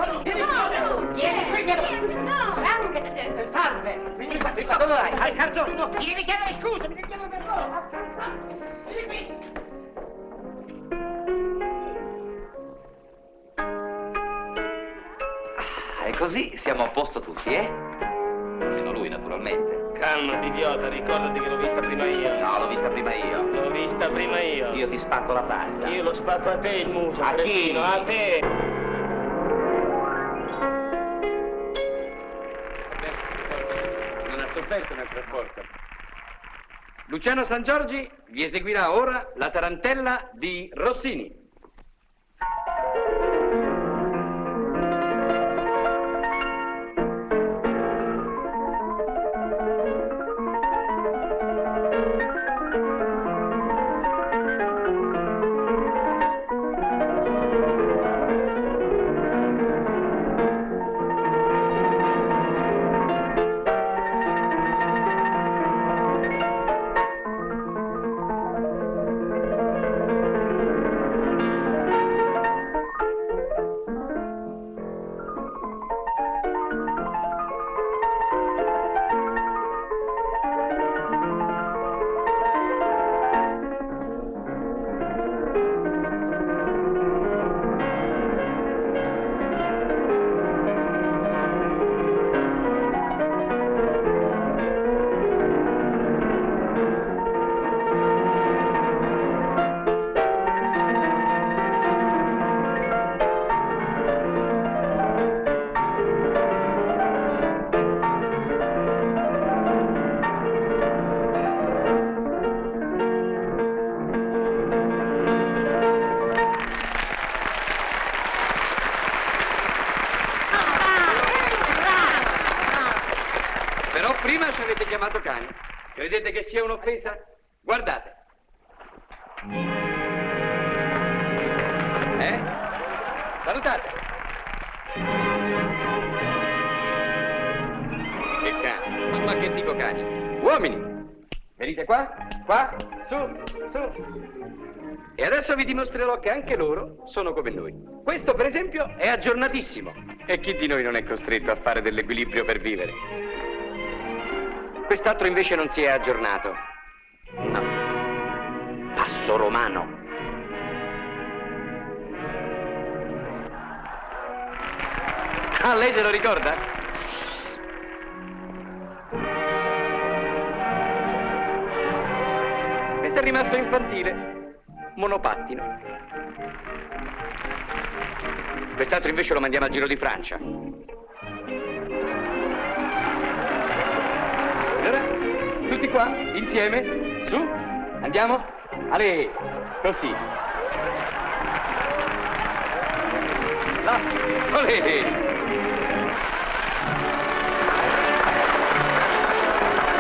Salve! Vieni qua, dove vai? Al calzone! Mi devi chiedere scusa, mi devi chiedere perdono! Vieni qui! E così siamo a posto tutti, eh? Fino lui, naturalmente. Calmati, idiota, ricordati che l'ho vista prima io. No, l'ho vista prima io. L'ho vista prima io. Io ti spacco la faccia. Io lo spacco a te il muso. A chi? cretino, a te. Non ha sofferto nel trasporto. Luciano San Giorgi vi eseguirà ora la tarantella di Rossini. Però prima ci avete chiamato cani. Credete che sia un'offesa? Guardate. Salutate. Che cani? Ma che dico cani? Uomini! Venite qua, qua, su, su. E adesso vi dimostrerò che anche loro sono come noi. Questo, per esempio, è aggiornatissimo. E chi di noi non è costretto a fare dell'equilibrio per vivere? Quest'altro invece non si è aggiornato. No. Passo romano. Ah, lei se lo ricorda? Questo è rimasto infantile. Monopattino. Quest'altro invece lo mandiamo al Giro di Francia. Allora, tutti qua, insieme, su, andiamo, ale, così. Là, olè.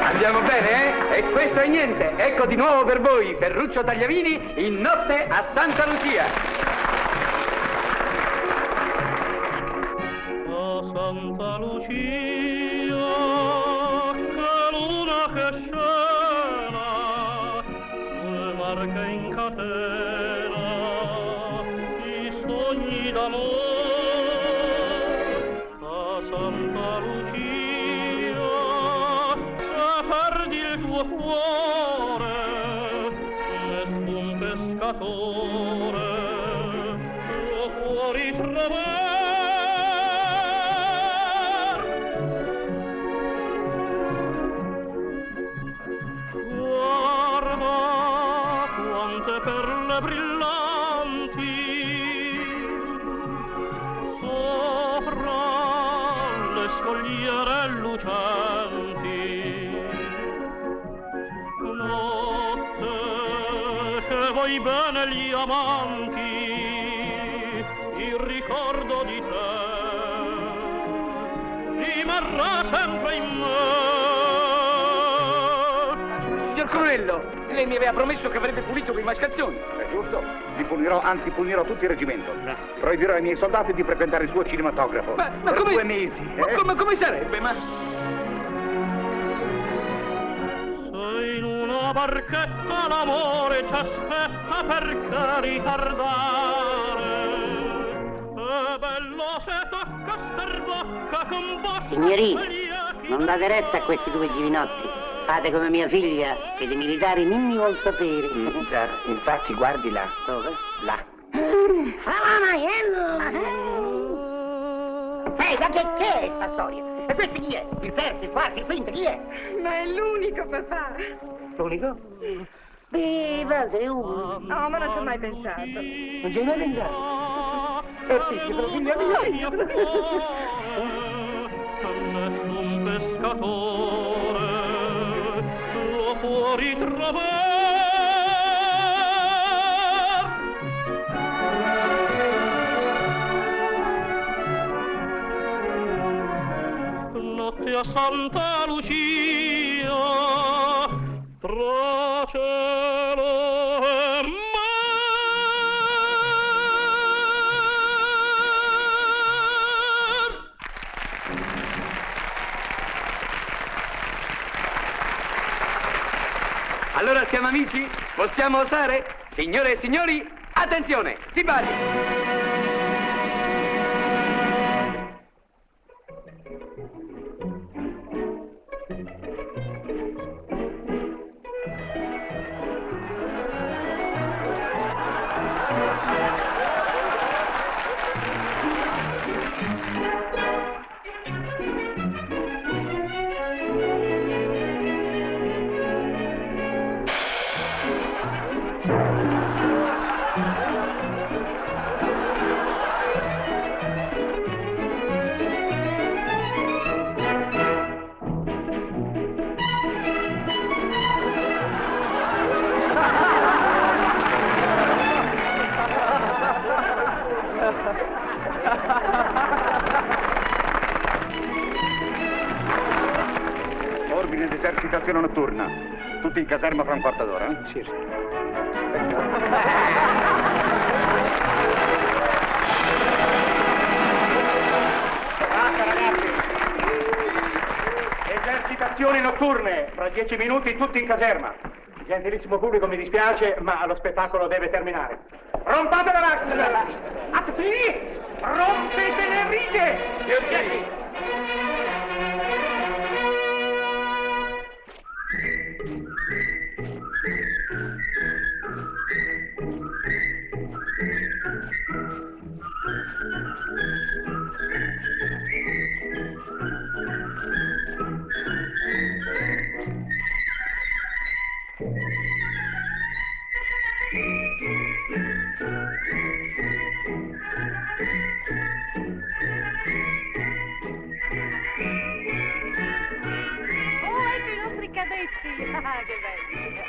Andiamo bene, eh? E questo è niente, ecco di nuovo per voi Ferruccio Tagliavini in Notte a Santa Lucia. Santa Lucia, che luna che scena, sul mar che incatena i sogni d'amore. A Santa Lucia, se perdi il tuo cuore, nessun pescatore può ritrovare. Brillanti sopra le scogliere lucenti, notte che vuoi bene gli amanti, il ricordo di te rimarrà sempre in me. Signor Colonnello, lei mi aveva promesso che avrebbe pulito quei mascalzoni. È giusto? Li punirò, anzi punirò tutto il reggimento. Proibirò ai miei soldati di frequentare il suo cinematografo. Ma per come? 2 mesi. Ma come sarebbe? Ma... Sei in la barchetta l'amore ci aspetta, perché ritardare? È bello se tocca star con bocca. Signorina, non date retta a questi due givinotti. Fate come mia figlia, che dei militari Ninni vuol sapere. Già, infatti, guardi là. Dove? Là. La maiella! Ma che è sta storia? E questo chi è? Il terzo, il quarto, il quinto, chi è? Ma è l'unico, papà. L'unico? Beh, guarda, è uno. No, ma non ci ho mai pensato. Non ci hai mai pensato? E pigliatelo, figlia mia, pigliatelo. Nessun pescatore lo può ritrovare. Notte a Santa Lucia, tra cielo e Allora siamo amici? Possiamo osare? Signore e signori, attenzione, si balli! Ordine di esercitazione notturna. Tutti in caserma fra un quarto d'ora, eh? Sì, sì. Basta, ragazzi. Esercitazioni notturne. Fra 10 minuti tutti in caserma. Gentilissimo pubblico, mi dispiace, ma lo spettacolo deve terminare. Rompate la rompete le righe! Sì. Oh, ecco i nostri cadetti! Ah, che belli!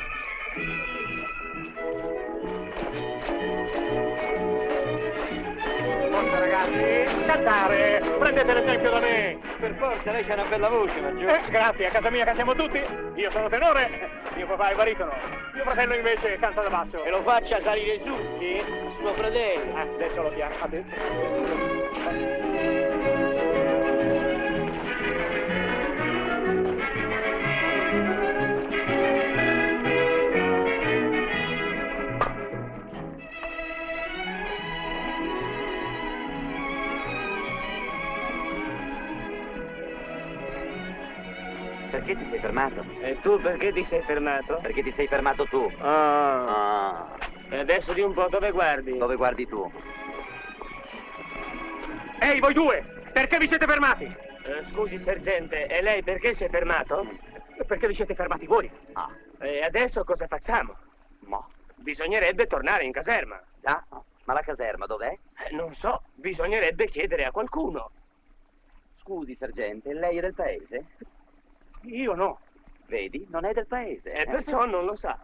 Forza, ragazzi, cantare! Prendete l'esempio da me! Per forza, lei c'ha una bella voce, maggiù. Grazie, a casa mia cantiamo tutti. Io sono tenore, mio papà è baritono. Mio fratello invece canta da basso. E lo faccia salire su, che suo fratello. Adesso lo piano, adesso. Perché ti sei fermato? E tu perché ti sei fermato? Perché ti sei fermato tu. Ah. E adesso di un po' dove guardi? Dove guardi tu? Ehi, voi due! Perché vi siete fermati? Scusi, sergente, e lei perché si è fermato? Perché vi siete fermati voi. Ah. E adesso cosa facciamo? Mo. Bisognerebbe tornare in caserma. Ah, ma la caserma dov'è? Non so, bisognerebbe chiedere a qualcuno. Scusi, sergente, lei è del paese? Io no. Vedi, non è del paese. E perciò non lo sa.